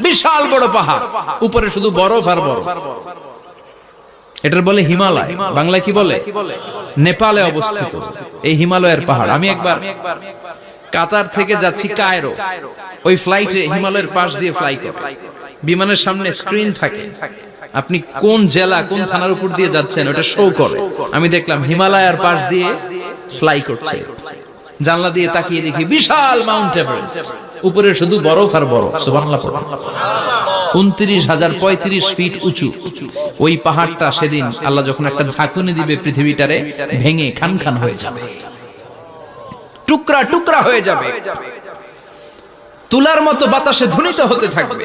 বিশাল বড় পাহাড়, উপরে শুধু বরফ আর বরফ। এটার বলে হিমালয়। বাংলায় কি বলে? নেপালে অবস্থিত এই হিমালয়ের পাহাড়। আমি একবার কাতার থেকে যাচ্ছি কায়রো, ওই ফ্লাইটে হিমালয়ের পাশ দিয়ে ফ্লাই করে, বিমানের সামনে স্ক্রিন থাকে, আপনি কোন জেলা কোন থানার উপর দিয়ে যাচ্ছেন ওটা শো করে। আমি দেখলাম হিমালয়ের পাশ দিয়ে ফ্লাই করছে। জানলা দিয়ে তাকিয়ে দেখি বিশাল মাউন্ট এভারেস্ট, উপরে শুধু বরফ আর বরফ। সুবহানাল্লাহ। 29,035 ফিট উঁচু ওই পাহাড়টা সেদিন আল্লাহ যখন একটা ঝাঁকুনি দিবে, পৃথিবীটারে ভেঙে খান খান হয়ে যাবে, টুকরা টুকরা হয়ে যাবে, তুলার মতো বাতাসে ধ্বনিত হতে থাকবে।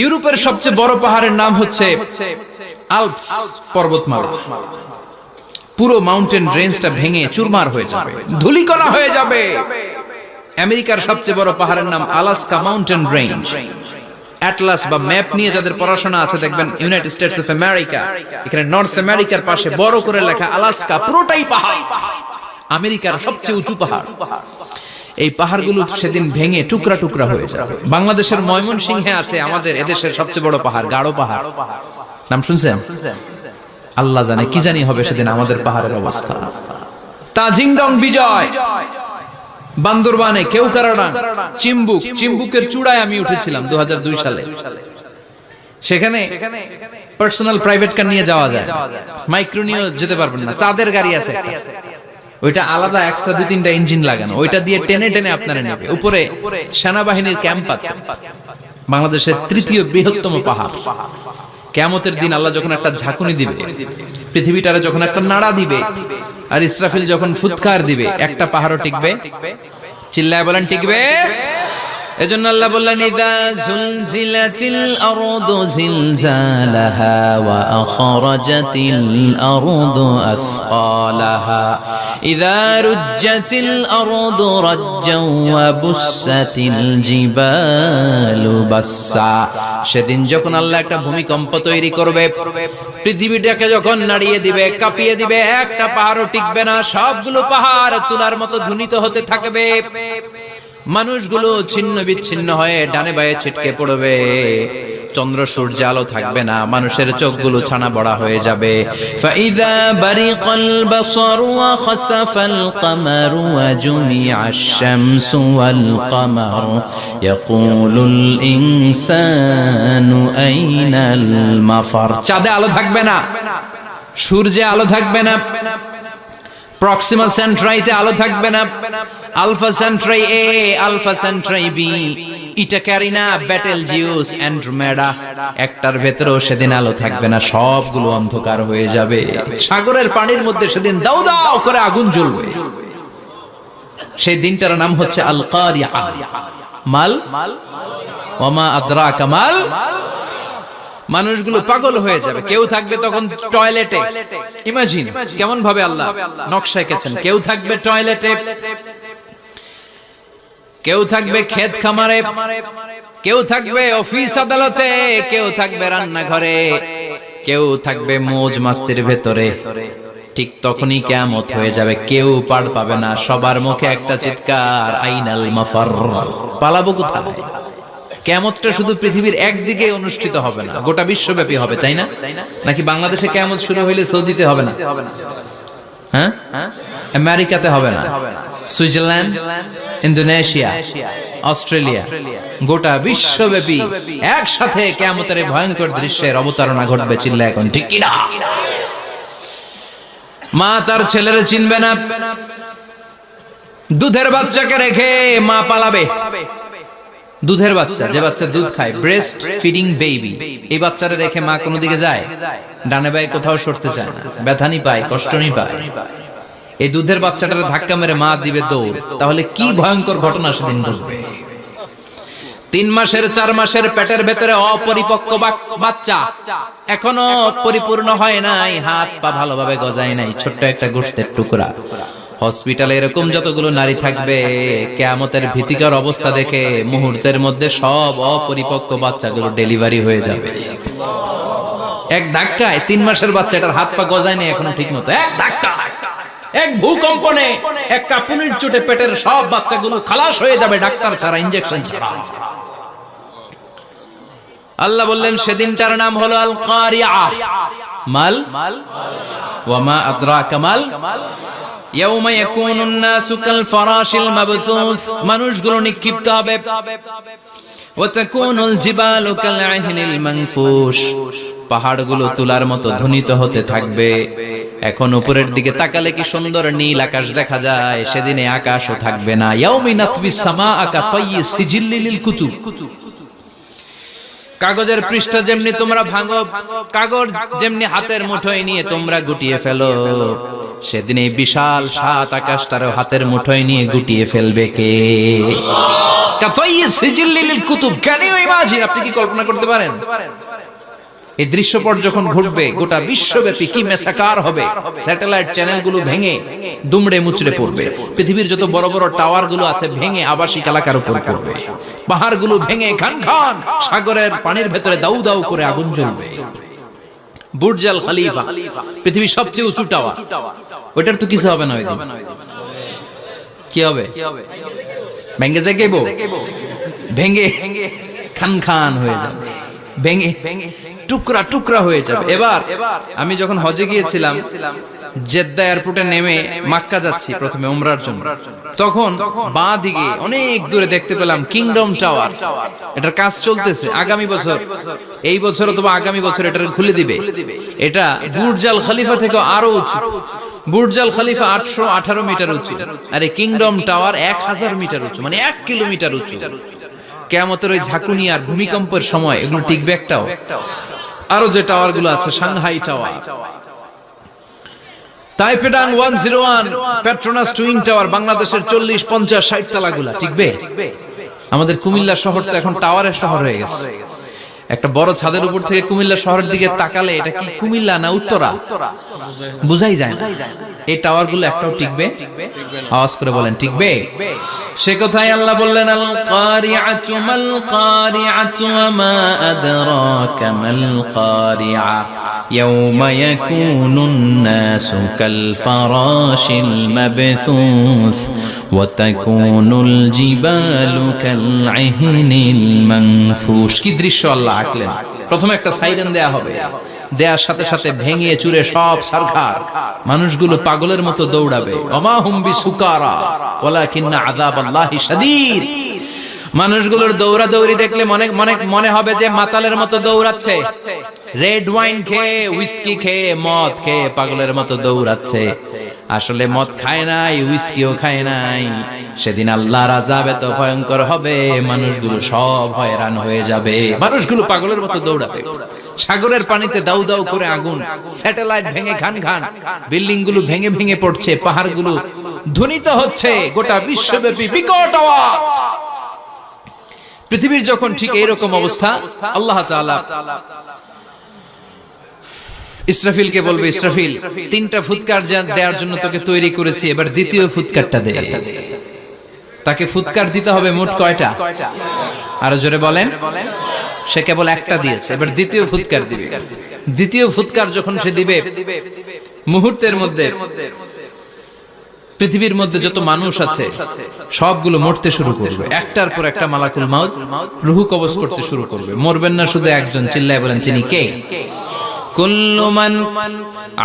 ইউরোপের সবচেয়ে বড় পাহাড়ের নাম হচ্ছে আল্পস পর্বতমালা। পুরো মাউন্টেন রেঞ্জটা ভেঙে চুরমার হয়ে যাবে, ধূলিকণা হয়ে যাবে। আমেরিকার সবচেয়ে বড় পাহাড়ের নাম আলাস্কা মাউন্টেন রেঞ্জ। অ্যাটলাস বা ম্যাপ নিয়ে যাদের পড়াশোনা আছে দেখবেন ইউনাইটেড স্টেটস অফ আমেরিকা, এখানে নর্থ আমেরিকার পাশে বড় করে লেখা আলাস্কা, পুরোটাই পাহাড়। আমেরিকার সবচেয়ে উঁচু পাহাড়। এই পাহাড়গুলো সেদিন ভেঙে টুকরা টুকরা হয়ে যাবে। বাংলাদেশের ময়মনসিংহে আছে আমাদের এদেশের সবচেয়ে বড় পাহাড়, গাঢ় পাহাড়। নাম শুনছেন? আল্লাহ জানে কি জানি হবে সেদিন আমাদের পাহাড়ের অবস্থা। তাজিংডং বিজয়, বান্দরবানে কেওক্রাডাং, চিম্বুকের চূড়ায় আমি উঠেছিলাম 2002 সালে। সেখানে পার্সোনাল প্রাইভেট কার নিয়ে যাওয়া যায়, মাইক্রো নিয়েও যেতে পারবেন না, চাঁদের গাড়ি আছে একটা। ওইটা আলাদা এক্সট্রা 2-3টা ইঞ্জিন লাগানো, ওইটা দিয়ে টেনে টেনে আপনারা নেবে। উপরে সেনাবাহিনীর ক্যাম্প আছে, বাংলাদেশের 3য় বৃহত্তম পাহাড়। কিয়ামতের দিন আল্লাহ যখন একটা ঝাঁকুনি দিবে, পৃথিবীটারে যখন একটা নাড়া দিবে, আর ইসরাফিল যখন ফুৎকার দিবে, একটা পাহাড়ও টিকবে? চিল্লায় বলেন টিকবে? এজন্য আল্লাহ বললেন ইযা যুলজিলাতিল আরদু জিলজালাহা ওয়া আখরাজাতিল আরদু আসকালাহা ইযা রুজ্জাতিল আরদু রাজ্জাও ওয়া বুসাতিল জিবালু বাসসা। সেদিন যখন আল্লাহ একটা ভূমিকম্প তৈরি করবে, পৃথিবীটাকে যখন নাড়িয়ে দিবে, কাঁপিয়ে দিবে, একটা পাহাড়ও টিকবে না, সবগুলো পাহাড় তুলার মতো ধ্বনিত হতে থাকবে। মানুষগুলো ছিন্ন বিচ্ছিন্ন হয়ে ডানে বায়ে ছিটকে পড়বে, চন্দ্র সূর্য আলো থাকবে না, মানুষের চোখগুলো ছানা বড়া হয়ে যাবে। ফাইদা বারিকাল বাসারু ওয়া খাসাফাল কামারু ওয়া জুমিআশ শামসু ওয়াল কামারু ইয়াকুলুল ইনসানু আইনাল মাফার। চাঁদে আলো থাকবে না, সূর্যে আলো থাকবে না, প্রক্সিমা সেন্ট্রাইতে আলো থাকবে না, আলফা সেন্ট্রাই এ, আলফা সেন্ট্রাই বি, ইটা ক্যারিনা, বেটেলজিউস, অ্যান্ড্রোমেডা, একটার ভেতরেও সেদিন আলো থাকবে না, সবগুলো অন্ধকার হয়ে যাবে। সাগরের পানির মধ্যে সেদিন দাউ দাউ করে আগুন জ্বলবে। সেই দিনটার নাম হচ্ছে আল কারিয়া। মাল ওয়া মা আদরাকা মাল। মানুষগুলো পাগল হয়ে যাবে। কেউ থাকবে তখন টয়লেটে, ইমাজিন কেমন ভাবে আল্লাহ নকশা এঁকেছেন। কেউ থাকবে টয়লেটে, কেউ থাকবে ক্ষেত খামারে, কেউ থাকবে অফিস আদালতে, কেউ থাকবে রান্নাঘরে, কেউ থাকবে মৌজ মাস্তির ভেতরে। ঠিক তখনই কিয়ামত হয়ে যাবে, কেউ পার পাবে না, সবার মুখে একটা চিৎকার, আইনাল মাফার। পালাবো কোথায়? কিয়ামতটা শুধু পৃথিবীর একদিকে অনুষ্ঠিত হবে না, গোটা বিশ্বব্যাপী হবে, তাই না? নাকি বাংলাদেশে কিয়ামত শুরু হইলে সৌদিতে হবে না? হ্যাঁ, আমেরিকাতে হবে না, সুইজারল্যান্ড, ইন্দোনেশিয়া, অস্ট্রেলিয়া, গোটা বিশ্বব্যাপী একসাথে কিয়ামতের ভয়ঙ্কর দৃশ্যের অবতারণা ঘটবে। চিল্লা এখন ঠিক কিনা? মা তার ছেলেরে চিনবে না, দুধের বাচ্চাকে রেখে মা পালাবে। দুধের বাচ্চা, যে বাচ্চা দুধ খায়, ব্রেস্ট ফিডিং বেবি, এই বাচ্চাটা রেখে মা কোনো দিকে যায়? ডানে বায়ে কোথাও সরতে চায় না, ব্যথানি পায়, কষ্টনি পায়। এই দুধের বাচ্চাটারে ধাক্কা মেরে মা দিবে দৌড়। তাহলে কি ভয়ঙ্কর ঘটনা সেদিন ঘটবে। 3 মাসের 4 মাসের পেটের ভেতরে অপরিপক্ক বাচ্চা, এখনো পরিপূর্ণ হয় নাই, হাত পা ভালোভাবে গজায় নাই, ছোট্ট একটা গোশতের টুকরা। হসপিটালে এরকম যতগুলো নারী থাকবে, কিয়ামতের ভীতিকর অবস্থা দেখে মুহূর্তের মধ্যে সব অপরিপক্ক বাচ্চাগুলো ডেলিভারি হয়ে যাবে। এক ধাক্কায় 3 মাসের বাচ্চাটার হাত পা গজায় নেই এখনো ঠিক মতো, এক ধাক্কা, এক ভূকম্পনে, এক কাঁপুনির চোটে পেটের সব বাচ্চাগুলো খালাস হয়ে যাবে, ডাক্তার ছাড়া, ইনজেকশন ছাড়া। আল্লাহ বললেন সেদিনটার নাম হলো আল কারিয়া। মাল ওয়া মা আদরাকা মাল। ইয়াউমা ইয়াকুনুন নাসু কাল ফারাশিল মাবথুস, মানুষগুলো নিক্ষিপ্ত হবে। ওয়া তাকুনুল জিবালু কাল আহিনিল মানফুশ, পাহাড়গুলো তুলার মতো ধ্বনিত হতে থাকবে। এখন উপরের দিকে তাকালে কি সুন্দর নীল আকাশ দেখা যায়, সেদিনে আকাশও থাকবে না। ইয়াউমিন নাতবিস সামাআ কা তায়্যি সিজিল্লিল কুতুব, কাগজের পৃষ্ঠা যেমনি তোমরা ভাঙো, কাগজ যেমনি হাতের মুঠোয় নিয়ে তোমরা গুটিয়ে ফেলো, সেদিন এই বিশাল 7 আকাশটারও হাতের মুঠোয় নিয়ে গুটিয়ে ফেলবে কে? কুতুব। Can you imagine? আপনি কি কল্পনা করতে পারেন এই দৃশ্যপট যখন ঘটবে গোটা বিশ্বব্যাপী কি মেসাকার হবে? স্যাটেলাইট চ্যানেলগুলো ভেঙে দুমড়ে মুচড়ে পড়বে, পৃথিবীর যত বড় বড় টাওয়ার গুলো আছে ভেঙে আবাসিক এলাকার উপর পড়বে, পাহাড়গুলো ভেঙে খান খান সাগরের পানির ভেতরে দাউ দাউ করে আগুন জ্বলবে। বুর্জ আল খলিফা, পৃথিবীর সবচেয়ে উঁচু টাওয়ার, ওইটার তো কিছু হবে না। ওই দিন কি হবে? ভেঙে যাইব, ভেঙে খান খান হয়ে যাবে, ভেঙে টুকরা টুকরা হয়ে যাবে। এবার আমি যখন হজে গিয়েছিলাম, জেদ্দা এয়ারপোর্টে নেমে মক্কা যাচ্ছি প্রথমে উমরার জন্য, তখন বাঁ দিকে অনেক দূরে দেখতে পেলাম কিংডম টাওয়ার। এটার কাজ চলতেছে, আগামী বছর, এই বছর অথবা আগামী বছর এটা খুলে দিবে। এটা বুর্জ আল খলিফা থেকে আরো উঁচু। বুর্জ আল খলিফা 818 মিটার উঁচু, আর এই কিংডম টাওয়ার 1000 মিটার উঁচু, মানে 1 কিলোমিটার উঁচু। কিয়ামতের ওই ঝাঁকুনি আর ভূমিকম্পের সময় এগুলো টিকবে একটাও? আরো যে টাওয়ার গুলো আছে, সাংহাই টাওয়ার, তাইপেডাং 101, পেট্রোনাস টুইন টাওয়ার, বাংলাদেশের 40, 50, 60 তলাগুলা টিকবে? আমাদের কুমিল্লা শহর তো এখন টাওয়ারের শহর হয়ে গেছে। একটা বড় ছাদের উপর থেকে কুমিল্লা শহরের দিকে তাকালে এটা কি কুমিল্লা না উত্তরা বুঝাই যায় না। এই টাওয়ার গুলো একটাও টিকবে? আওয়াজ করে বলেন টিকবে? সে কথাই আল্লাহ বললেন, আল কারিআতু মাল কারিআতু ওয়া মা আদরাকা মাল কারিআ ইয়াওমা ইয়াকুনুন নাসু কাল ফারাশিল মাবথুস ওয়া তাকুনুল জিবালু কাল ইহনিল মানফুশ। কি দৃশ্য আল্লাহ আঁকলেন! প্রথমে একটা সাইরেন দেয়া হবে, দেয়ার সাথে সাথে ভেঙে চুরে সব সারখার, মানুষগুলো পাগলের মতো দৌড়াবে। ওমা হুম বিসুকারা ওয়ালাকিন্না আযাবাল্লাহি শাদীদ। মানুষগুলোর দৌড়াদৌড়ি দেখলে মনে হবে যে মাতালের মতো দৌড়াচ্ছে, রেড ওয়াইন খেয়ে, হুইস্কি খেয়ে, মদ খেয়ে পাগলের মতো দৌড়াচ্ছে। আসলে মদ খায় নাই, হুইস্কিও খায় নাই। সেদিন আল্লাহর আযাব এত ভয়ঙ্কর হবে, মানুষগুলো সব হয়রান হয়ে যাবে, মানুষগুলো পাগলের মতো দৌড়াবে। সাগরের পানিতে দাউ দাউ করে আগুন, স্যাটেলাইট ভেঙে খান খান, বিল্ডিং গুলো ভেঙে ভেঙে পড়ছে, পাহাড়গুলো ধ্বনিত হচ্ছে, গোটা বিশ্বব্যাপী বিকট আওয়াজ। পৃথিবীর যখন ঠিক এইরকম অবস্থা, আল্লাহ তাআলা ইসরাফিলকে বলবে, ইসরাফিল, 3টা ফুৎকার দেওয়ার জন্য তোকে তৈরি করেছি, এবার দ্বিতীয় ফুৎকারটা দে। তাকে ফুৎকার দিতে হবে মোট কয়টা? আরো জোরে বলেন। সে কেবল একটা দিয়েছে, এবার দ্বিতীয় ফুৎকার দিবে। দ্বিতীয় ফুৎকার যখন সে দিবে, মুহূর্তের মধ্যে পৃথিবীর মধ্যে যত মানুষ আছে সবগুলো মরতে শুরু করবে। একটার পর একটা মালাকুল মাউত রূহ কবজ করতে শুরু করবে। মরবেন না শুধু একজন, চিল্লায় বলেন তিনি কে? কুল্লু মান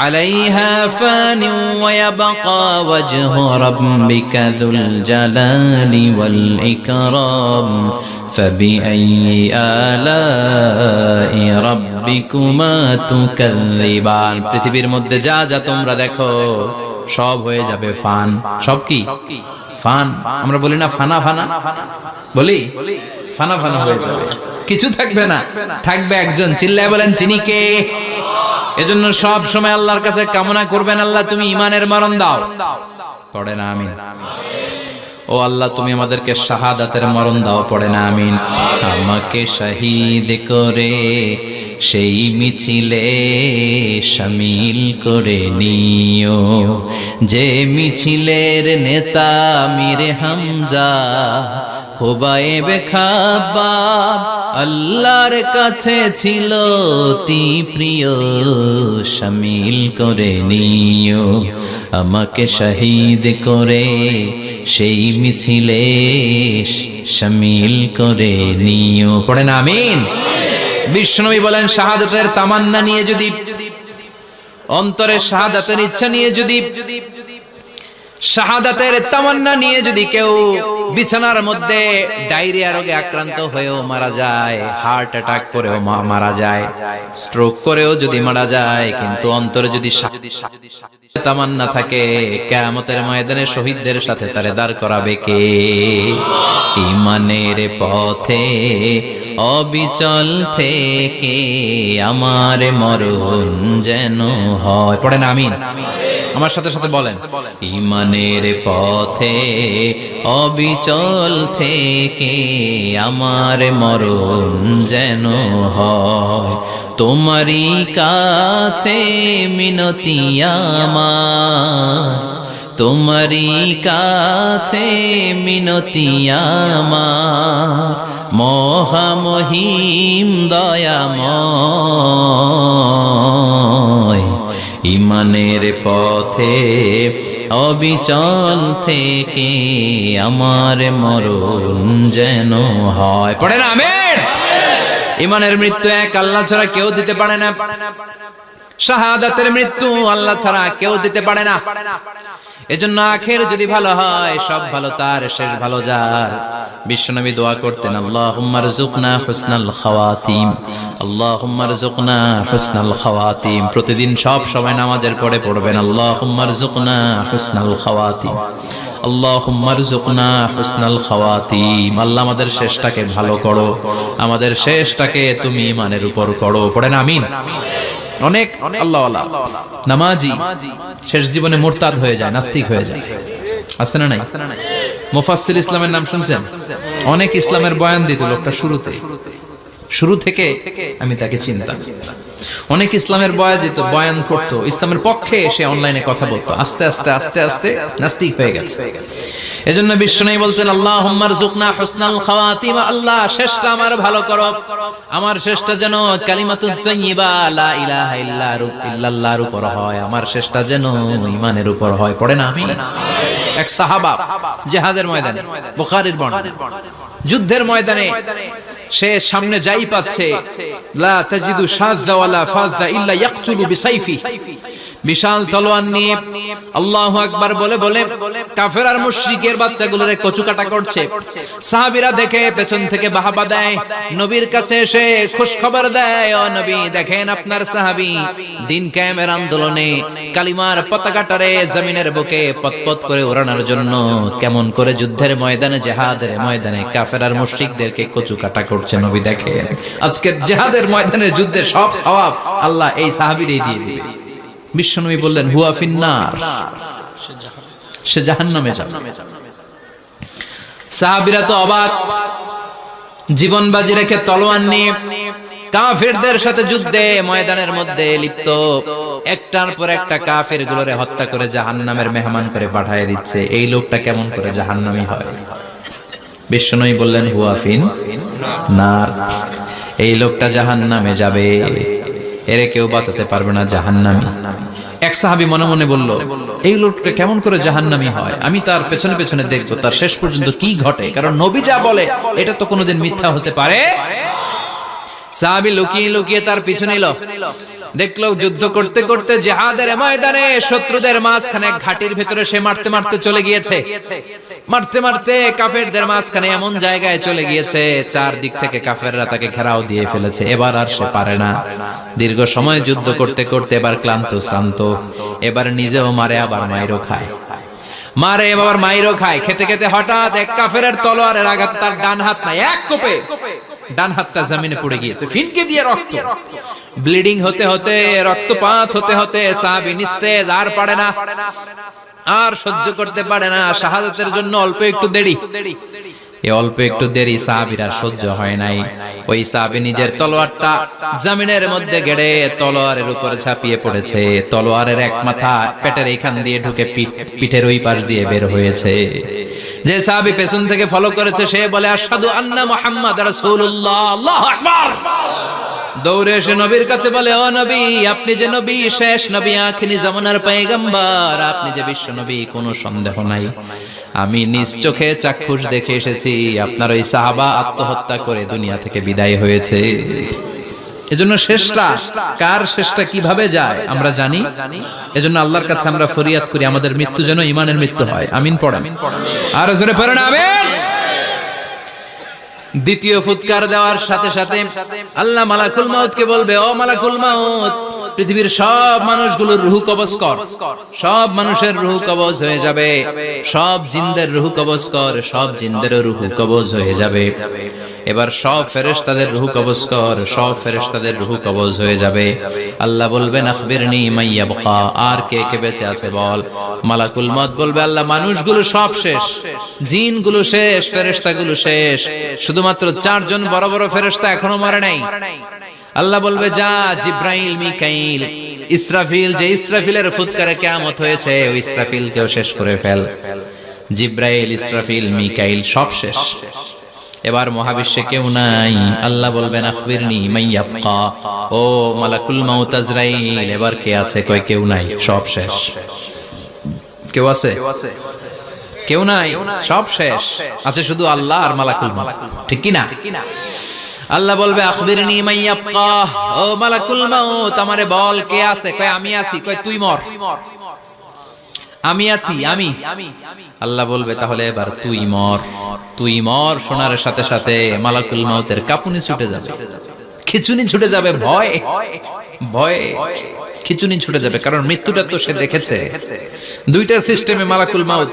আলাইহা ফানি ওয়া ইয়াবকা ওয়াজহু রাব্বিকা যুল জালালি ওয়াল ইকরাম ফাবিআইয়ি আলাই রাব্বিকুমা তুকাযযিবান। পৃথিবীর মধ্যে যা যা তোমরা দেখো সব হয়ে যাবে ফান। সব কি? ফান। আমরা বলি না ফানা ফানা, বলি ফানা ফানা হয়ে যাবে, কিছু থাকবে না, থাকবে একজন, চিল্লায় বলেন তিনি কে? এজন্য সব সময় আল্লাহর কাছে কামনা করবেন, আল্লাহ তুমি ঈমানের মরণ দাও। পড়ে না আমিন? ও আল্লাহ তুমি আমাদেরকে শাহাদাতের মরণ দাও। পড়ে না আমিন? আমাকে শহীদ করে সেই মিছিলে শামিল করে নিও, যে মিছিলের নেতা মীরে হামজা খোবায়েবে খাব্বাব আল্লাহর কাছে ছিল অতি প্রিয়, শামিল করে নিও। আমাকে শহীদ করে সেই মিছিলে শামিল করে নিও। পড়ে না আমিন? বিশ্বনবী বলেন, শাহাদাতের তামান্না নিয়ে যদি, অন্তরে শাহাদাতের ইচ্ছা নিয়ে যদি, শাহাদাতের তামান্না নিয়ে যদি কেউ বিছানার মধ্যে ডায়রিয়া রোগে আক্রান্ত হয়েও মারা যায়, হার্ট অ্যাটাক করেও মারা যায়, স্ট্রোক করেও যদি মারা যায়, কিন্তু অন্তরে যদি তামান্না থাকে, কিয়ামতের ময়দানে শহীদদের সাথে তারে দাঁড় করাবে কে? ঈমানের পথে অবিচল থেকে আমার মরণ যেন হয়। পড়েন আমিন? আমার সাথে সাথে বলেন, ঈমানের পথে অবিচল থেকে আমার মরণ যেন হয়। তোমারই কাছে মিনতি আমার, তোমারই কাছে মিনতি আমার, মহামহিম দয়াময়। ঈমানের পথে অবিচল থেকে আমার মরণ যেন হয়। পড়েন আমিন? ঈমানের মৃত্যু এক আল্লাহ ছাড়া কেউ দিতে পারে না। শাহাদাতের মৃত্যু আল্লাহ ছাড়া কেউ দিতে পারে না। এজন্য আখের যদি ভালো হয়, সব ভালো তার, শেষ ভালো যার। বিশ্বনবী দোয়া করতেন, আল্লাহুম্মা রযুকনা হুসনাল খাওয়াতিম, আল্লাহুম্মা রযুকনা হুসনাল খাওয়াতিম। প্রতিদিন সব সময় নামাজের পরে পড়বেন, আল্লাহুম্মা রযুকনা হুসনাল খাওয়াতিম, আল্লাহুম্মা রযুকনা হুসনাল খাওয়াতিম। আল্লাহ আমাদের শেষটাকে ভালো করো, আমাদের শেষটাকে তুমি ঈমানের উপর করো। পড়েন আমিন। অনেক আল্লাহওয়ালা নামাজি শেষ জীবনে মুরতাদ হয়ে যায়, নাস্তিক হয়ে যায়, আছে না নাই? মুফাসসির ইসলামের নাম শুনছেন? অনেক ইসলামের বয়ান দিত লোকটা শুরু থেকে আমি তাকে চিনতাম। অনেক ইসলামের বয়ান করতো, ইসলামের পক্ষে এসে অনলাইনে কথা বলতো। আস্তে আস্তে আস্তে আস্তে নাস্তিক হয়ে গেছে। এজন্য বিশ্বনবী বলতেন, আল্লাহুম্মা রযুকনা হুসনাল খাওয়াতিম, আল্লাহ শেষটা আমার ভালো করো, আমার শেষটা যেন কালিমাতুত তাইয়্যিবা লা ইলাহা ইল্লাল্লাহর উপর হয়, আমার শেষটা যেন ঈমানের উপর হয়। পড়েন আমিন। এক সাহাবা জিহাদের ময়দানে, বুখারীর বর্ণনা, যুদ্ধের ময়দানে সে সামনে যাই পাচ্ছে, লা তাজিদু শাযযা ওয়ালা ফাযযা ইল্লা ইয়াকতুলু বিসাইফি, বিশাল তলোয়ার নিয়ে আল্লাহু আকবার বলে বলে কাফের আর মুশরিকের বাচ্চাগুলোরে কচুকাটা করছে। সাহাবীরা দেখে পেছন থেকে বাহাবা দেয়, নবীর কাছে এসে খুশ খবর দেয়, ও নবী দেখেন আপনার সাহাবী দিন কায়েমের আন্দোলনে কালিমার পতাকাটারে জমিনের বুকে পতপত করে ওড়ানোর জন্য কেমন করে যুদ্ধের ময়দানে, জিহাদের ময়দানে কাফের আর মুশরিকদেরকে কচুকাটা করছে। নবী দেখেন আজকের জিহাদের ময়দানে যুদ্ধের সব সওয়াব আল্লাহ এই সাহাবীরই দিয়ে দিবে। বিশ্বনবী বললেন, হুয়া ফিন্নার, সে জাহান্নামে যাবে। সাহাবীরা তো অবাক, জীবন বাজি রেখে তলোয়ার নিয়ে কাফেরদের সাথে যুদ্ধে ময়দানের মধ্যে লিপ্ত, একটার পর একটা কাফের গুলোরে হত্যা করে জাহান্নামের মেহমান করে পাঠিয়ে দিচ্ছে। এই লোকটা কেমন করে জাহান্নামী হয়? বিশ্বনবী বললেন, হুয়া ফিন্নার, এই লোকটা জাহান্নামে যাবে, এরে কেউ বাঁচাতে পারবে না, জাহান্নামী। এক সাহাবী মনে মনে বলল, এই লোকটা কেমন করে জাহান্নামী হয়, আমি তার পেছনে পেছনে দেখবো তার শেষ পর্যন্ত কি ঘটে, কারণ নবী যা বলে এটা তো কোনোদিন মিথ্যা হতে পারে। সাহাবী লুকিয়ে লুকিয়ে তার পিছনে এলো, দেখলো যুদ্ধ করতে করতে জিহাদের ময়দানে শত্রুদের মাঝখানে ঘাটির ভিতরে সে মারতে মারতে চলে গিয়েছে, মারতে মারতে কাফেরদের মাঝখানে এমন জায়গায় চলে গিয়েছে চারদিক থেকে কাফেররা তাকে ঘেরাও দিয়ে ফেলেছে। এবার আর সে পারে না, দীর্ঘ সময় যুদ্ধ করতে করতে এবার ক্লান্ত শ্রান্ত, এবার নিজেও মারে আবার মাইরও খায়, মারে এবার মাইরও খায়। খেতে খেতে হঠাৎ এক কাফেরের তলোয়ারের আঘাতে তার ডান হাত নাই, এক কোপে ডান হাতটা জমিনে পড়ে গিয়েছে, ফিনকে দিয়ে রক্ত, ব্লিডিং হতে হতে, রক্তপাত হতে হতে সাহাবী নিস্তেজ, আর পারে না, আর সহ্য করতে পারে না। শাহাদাতের জন্য অল্প একটু দেরি, এই অল্প একটু দেরি সাহাবীর আর সহ্য হয় নাই। ওই সাহাবী নিজের তলোয়ারটা জমিনের মধ্যে গেড়ে তলোয়ারের উপরে ঝাঁপিয়ে পড়েছে। তলোয়ারের এক মাথা পেটের এইখান দিয়ে ঢুকে পিঠের ওই পাশ দিয়ে বের হয়েছে। যে সাহাবী পেছন থেকে ফলো করেছে সে বলে, আশহাদু আন্না মুহাম্মাদ রাসূলুল্লাহ, আল্লাহু আকবার। দৌড়ে এসে নবীর কাছে বলে, ও নবী, আপনি যে নবী, শেষ নবী, আখিরি জামানার পয়গম্বর, আপনি যে বিশ্ব নবী, কোনো সন্দেহ নাই, আমি নিজ চোখে চাক্ষুষ দেখে এসেছি আপনার ওই সাহাবা আত্মহত্যা করে দুনিয়া থেকে বিদায় হয়েছে। এজন্য শেষটা কার, শেষটা কিভাবে যায় আমরা জানি। এজন্য আল্লাহর কাছে আমরা ফরিয়াদ করি আমাদের মৃত্যু যেন ঈমানের মৃত্যু হয়। আমিন পড়েন, আর জোরে পড়েন আমিন। দ্বিতীয় ফুৎকার দেওয়ার সাথে সাথে আল্লাহ মালাকুল মাউতকে বলবে, ও মালাকুল মাউত, পৃথিবীর সব মানুষগুলোর রূহ কবজ কর, সব মানুষের রূহ কবজ হয়ে যাবে, সব জিনদের রূহ কবজ কর, সব জিনদেরও রূহ কবজ হয়ে যাবে। এবার সব ফেরেশতাদের রূহ কবজ কর, সব ফেরেশতাদের রূহ কবজ হয়ে যাবে। আল্লাহ বলবেন, আখবিরনি মাইয়াবকা, আর কে কে বেঁচে আছে বল। মালাকুল মউত বলবে, আল্লাহ মানুষগুলো সব শেষ, জিনগুলো শেষ, ফেরেশতাগুলো শেষ, শুধুমাত্র চারজন বড় বড় ফেরেশতা এখনো মরে নাই। আল্লাহ বলবে, যা জিব্রাইল, মিকাইল, ইসরাফিল, যে ইসরাফিলের ফুৎকারে কিয়ামত হয়েছে ওই ইসরাফিলকেও শেষ করে ফেল। জিব্রাইল, ইসরাফিল, মিকাইল সব শেষ। এবার মহাবিশ্বে কেউ নাই। আল্লাহ বলবেন, আখবিরনি মাইয়াবকা, ও মালাকুল মাউত আজরাইল, এবার কে আছে? কই কেউ নাই, সব শেষ। কেউ আছে? কেউ নাই, সব শেষ। আছে শুধু আল্লাহ আর মালাকুল মাউত, ঠিক কি না? আল্লাহ বলবে আখবিরনি মাইয়াবকা, ও মালাকুল মাউত আমারে বল কে আছে? কয় আমি আছি। কয় তুই মর। আমি আছি আমি। আল্লাহ বলবে তাহলে এবার তুই মর। তুই মর শোনার সাথে সাথে মালাকুল মাউতের কাঁপুনি ছুটে যাবে, খিচুনি ছুটে যাবে, ভয় ভয়ে খিচুনি ছুটে যাবে, কারণ মৃত্যুটা তো সে দেখেছে। দুইটা সিস্টেমে মালাকুল মাউত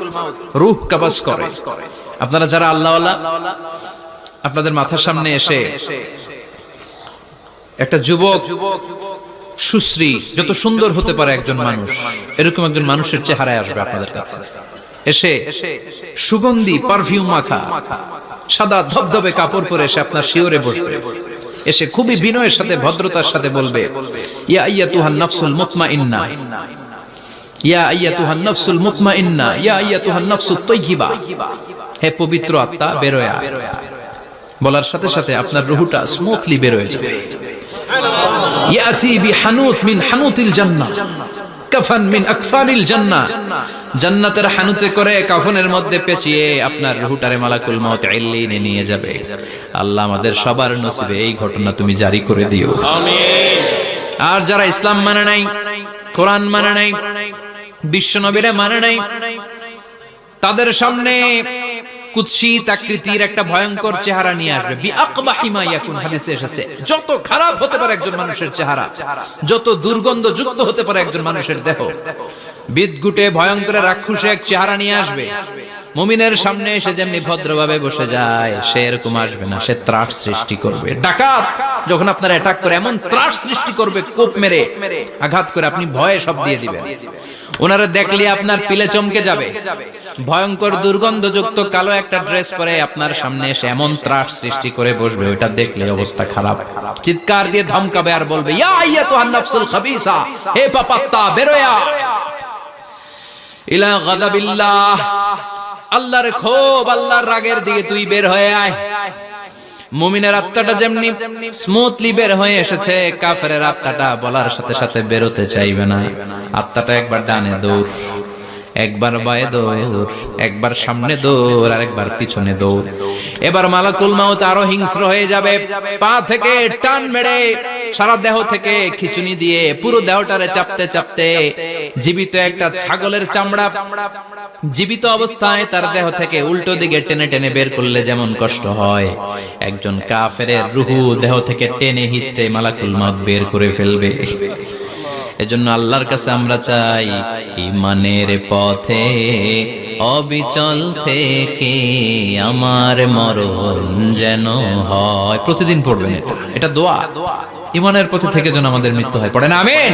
রূহ কবজ করে। আপনারা যারা আল্লাহওয়ালা, আপনাদের মাথার সামনে এসে একটা যুবক সুশ্রী, যত সুন্দর হতে পারে একজন মানুষ, এরকম একজন মানুষের চেহারায় আসবে আপনাদের কাছে, এসে সুগন্ধি পারফিউম মাখা সাদা ধবধবে কাপড় পরে এসে আপনার শিওরে বসবে, এসে খুবই বিনয়ের সাথে ভদ্রতার সাথে বলবে, ইয়া আইয়াতুহান নাফসুল মুতমাইন্না, ইয়া আইয়াতুহান নাফসুল মুতমাইন্না, ইয়া আইয়াতুহান নাফসুত তাইয়্যিবা, হে পবিত্র আত্মা বেরোয়া। বলার সাথে সাথে আপনার রূহটা স্মুথলি বের হয়ে যাবে। ইয়াতি বিহানুত মিন হানুতিল জান্নাহ, কাফান মিন আকফানিল জান্নাহ, জান্নাতের হানুতে করে কাফনের মধ্যে পেঁচিয়ে আপনার রূহটারে মালাকুল মাউত ইল্লিনে নিয়ে যাবে। আল্লাহ আমাদের সবার নসিবে এই ঘটনা তুমি জারি করে দিও, আমিন। আর যারা ইসলাম মানে নাই, কোরআন মানে নাই, বিশ্ব নবীরে মানে নাই, তাদের সামনে কুৎসিত আকৃতির একটা ভয়ঙ্কর চেহারা নিয়ে আসবে। বিআকবাহি মা ইয়াকুন, হাদিসে এসেছে যত খারাপ হতে পারে একজন মানুষের চেহারা, যত দুর্গন্ধযুক্ত হতে পারে একজন মানুষের দেহ, বিদঘুটে ভয়ঙ্কর রাক্ষসে এক চেহারা নিয়ে আসবে। মুমিনের সামনে এসে যেমনি ভদ্রভাবে বসে যায়, সে এরকম আসবে না, সে ত্রাস সৃষ্টি করবে। ডাকাত যখন আপনার অ্যাটাক করে এমন ত্রাস সৃষ্টি করবে, কোপ মেরে আঘাত করে আপনি ভয়ে সব দিয়ে দিবেন। ওনারা দেখলে আপনার পিলে চমকে যাবে। ভয়ঙ্কর দুর্গন্ধযুক্ত কালো একটা ড্রেস পরে আপনার সামনে এসে এমন ত্রাস সৃষ্টি করে বসবে, ওইটা দেখলে অবস্থা খারাপ। চিৎকার দিয়ে ধমকাবে আর বলবে, ইয়া আইয়াতুহান নাফসুল খাবিসা, হে পাপাত্তা বেরোয়া ইলা গাদাবিল্লাহ, আল্লাহর ক্ষোভ, আল্লাহর রাগের দিকে তুই বের হয়ে আয়। মুমিনের আত্মাটা যেমনি স্মুথলি বের হয়ে এসেছে, কাফেরের আত্মাটা বলার সাথে সাথে বেরোতে চাইবে না। আত্মাটা একবার ডানে দৌড়, একবার বায়ে দৌড়, একবার সামনে দৌড়, আর একবার পিছনে দৌড়। এবার মালাকুল মাউত আরো হিংস্র হয়ে যাবে, পা থেকে টান মেরে সারা দেহ থেকে খিচুনি দিয়ে পুরো দেহটারে চাপতে চাপতে জীবিত একটা ছাগলের চামড়া জীবিত অবস্থায় তার দেহ থেকে উল্টো দিকে টেনে টেনে বের করলে যেমন কষ্ট হয়, একজন কাফেরের রূহ দেহ থেকে টেনে হিচড়ে মালাকুল মাউত বের করে ফেলবে। এজন্য আল্লাহর কাছে আমরা চাই, ঈমানের পথে অবিচল থেকে আমার মরণ যেন হয়। প্রতিদিন পড়বেন এটা দোয়া, ঈমানের পথে থেকে যেন আমাদের মৃত্যু হয়। পড়েন আমিন।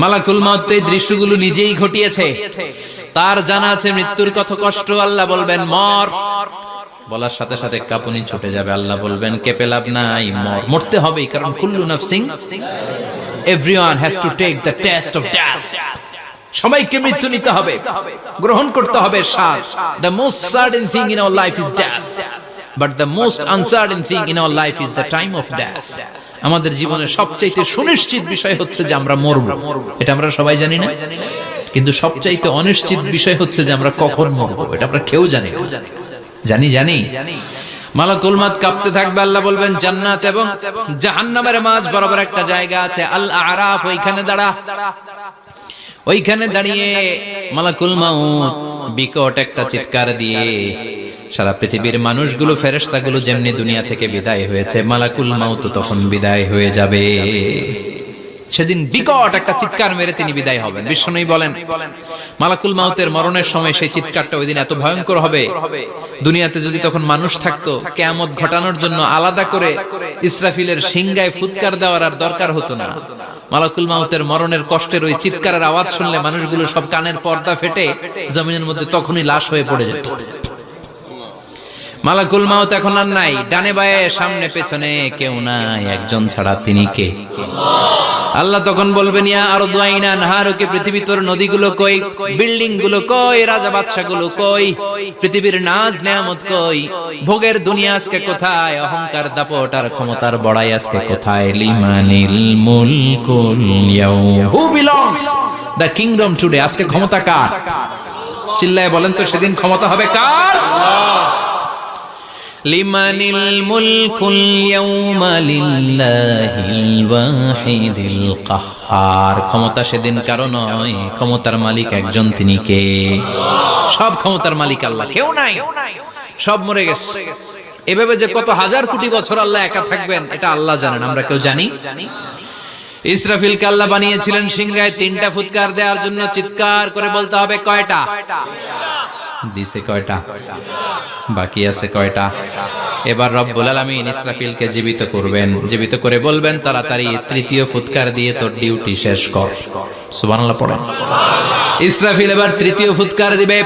মালাকুল মাউত এই দৃশ্যগুলো নিজেই ঘটিয়েছে, তার জানা আছে মৃত্যুর কত কষ্ট। আল্লাহ বলবেন মর, বলার সাথে সাথে কাঁপুনি ছুটে যাবে। আল্লাহ বলবেন কেঁপে লাভ নাই, মর, মরতে হবেই, কারণ কুল্লু নাফসিন, everyone has to take the test of death, সবাইকে মৃত্যু নিতে হবে, গ্রহণ করতে হবে স্বাদ। The most certain thing in our life is death, but the most uncertain thing in our life is the time of death. আমাদের জীবনের সবচাইতে সুনিশ্চিত বিষয় হচ্ছে যে আমরা মরব, এটা আমরা সবাই জানি না, কিন্তু সবচাইতে অনিশ্চিত বিষয় হচ্ছে যে আমরা কখন মরব, এটা আমরা কেউ জানি না। জানি মালাকুল মাউত কাঁপতে থাকবে। আল্লাহ বলবেন জান্নাত এবং জাহান্নামের মাঝ বরাবর একটা জায়গা আছে, আল আরাফ, ওইখানে দাঁড়া। ওইখানে দাঁড়িয়ে মালাকুল মাউত বিকট একটা চিৎকার দিয়ে সারা পৃথিবীর মানুষগুলো, ফেরেশতাগুলো যেমনি দুনিয়া থেকে বিদায় হয়েছে, মালাকুল মাউত তখন বিদায় হয়ে যাবে। সেদিন বিকট একটা চিৎকার মেরে তিনি বিদায় হবেন। বিশ্বনবী বলেন মালাকুল মাউতের মরণের সময় সেই চিৎকারটা ওই দিন এত ভয়ঙ্কর হবে, দুনিয়াতে যদি তখন মানুষ থাকতো, কিয়ামত ঘটানোর জন্য আলাদা করে ইসরাফিলের সিংগায় ফুৎকার দেওয়ার আর দরকার হতো না। মালাকুল মাউতের মরণের কষ্টের ওই চিৎকারের আওয়াজ শুনলে মানুষগুলো সব কানের পর্দা ফেটে জমিনের মধ্যে তখনই লাশ হয়ে পড়ে যেত। মালাকুল মাউত এখন আর নাই, ডানে বায়ে সামনে পেছনে কেউ নাই, একজন ছাড়া, তিনি কে? আল্লাহ তখন বলবেন ইয়া আরদু আইনা নাহারুকে, পৃথিবী তোর নদীগুলো কই, বিল্ডিং গুলো কই, রাজা বাদশা গুলো কই, পৃথিবীর নাজ নেয়ামত কই, ভোগের দুনিয়া আজকে কোথায়, অহংকার দাপট আর ক্ষমতার বড়াই আজকে কোথায়? লিমানিল মুলকুল ইয়াউম, who belongs the kingdom today, আজকে ক্ষমতা কার? চিল্লায় বলেন তো সেদিন ক্ষমতা হবে কার? লিমানিল মুলকুল ইয়াউমা লিল্লাহিল ওয়াহিদিল কাহ্হার। ক্ষমতা সেদিন কারো নয়, ক্ষমতার মালিক একজন, তিনি কে? সব ক্ষমতার মালিক আল্লাহ, কেউ নাই, সব মরে গেছে। এভাবে যে কত হাজার কোটি বছর আল্লাহ একা থাকবেন এটা আল্লাহ জানেন, আমরা কেউ জানি? ইসরাফিলকে আল্লাহ বানিয়েছিলেন সিংহায় 3টা ফুৎকার দেওয়ার জন্য। চিৎকার করে বলতে হবে কয়টা? দিছে কয়টা? বাকি আছে কয়টা? এবার রব্বুল আলামিন ইসরাফিলকে জীবিত করবেন, জীবিত করে বলবেন তাড়াতাড়ি 3য় ফুৎকার দিয়ে তোর ডিউটি শেষ কর। সুবহানাল্লাহ পড়েন। ইসরাফিল এবার 3য় ফুৎকার দিবে।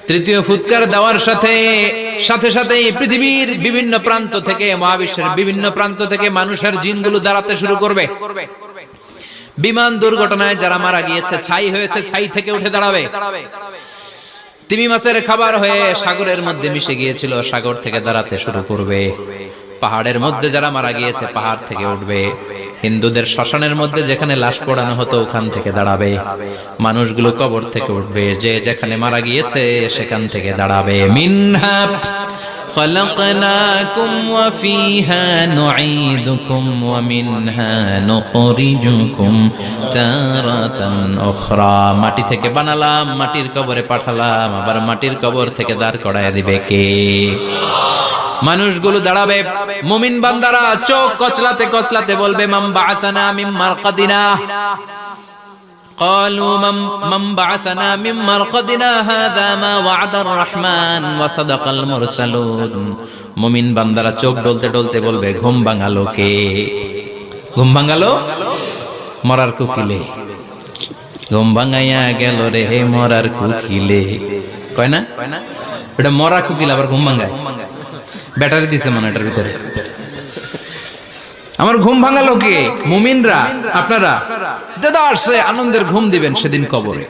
3য় ফুৎকার দেওয়ার সাথে সাথে পৃথিবীর বিভিন্ন প্রান্ত থেকে, মহাবিশ্বের বিভিন্ন প্রান্ত থেকে মানুষের জিনগুলো দাঁড়াতে শুরু করবে। বিমান দুর্ঘটনায় যারা মারা গিয়েছে, ছাই হয়েছে, ছাই থেকে উঠে দাঁড়াবে। তিমি মাছের খাবার হয়ে সাগরের মধ্যে মিশে গিয়েছিল, সাগর থেকে দাঁড়াতে শুরু করবে। পাহাড়ের মধ্যে যারা মারা গিয়েছে, পাহাড় থেকে উঠবে। হিন্দুদের শ্মশানের মধ্যে যেখানে লাশ পোড়ানো হতো, ওখান থেকে দাঁড়াবে। মানুষগুলো কবর থেকে উঠবে, যে যেখানে মারা গিয়েছে সেখান থেকে দাঁড়াবে। মিনহা خلقناكم وفيها نعيدكم ومنها نخرجكم تارة أخرى। মাটি থেকে বানালাম, মাটির কবরে পাঠালাম, আবার মাটির কবর থেকে দাঁড় করায় দিবে কে? মানুষগুলো দাঁড়াবে। মুমিন বান্দারা চোখ কচলাতে কচলাতে বলবে মান বাআসানা মিন মারকাদিনা। قالوا من بعثنا من مرقدنا هذا ما وعد الرحمن وصدق المرسلون। মুমিন বান্দারা চোখ ডলতে ডলতে বলবে ঘুম ভাঙালো কে? ঘুম ভাঙালো মরার কুকিলে। ঘুম ভাঙাইয়া গেল রে হে মরার কুকিলে। কয় না এটা মরা কুকিল আবার ঘুম ভাঙায়? ব্যাটারি দিছে মনে এটার ভিতরে। আমার ঘুম ভাঙালো কে? মুমিনরা, আপনারা দাদা আসছে আনন্দের ঘুম দিবেন সেদিন কবরে।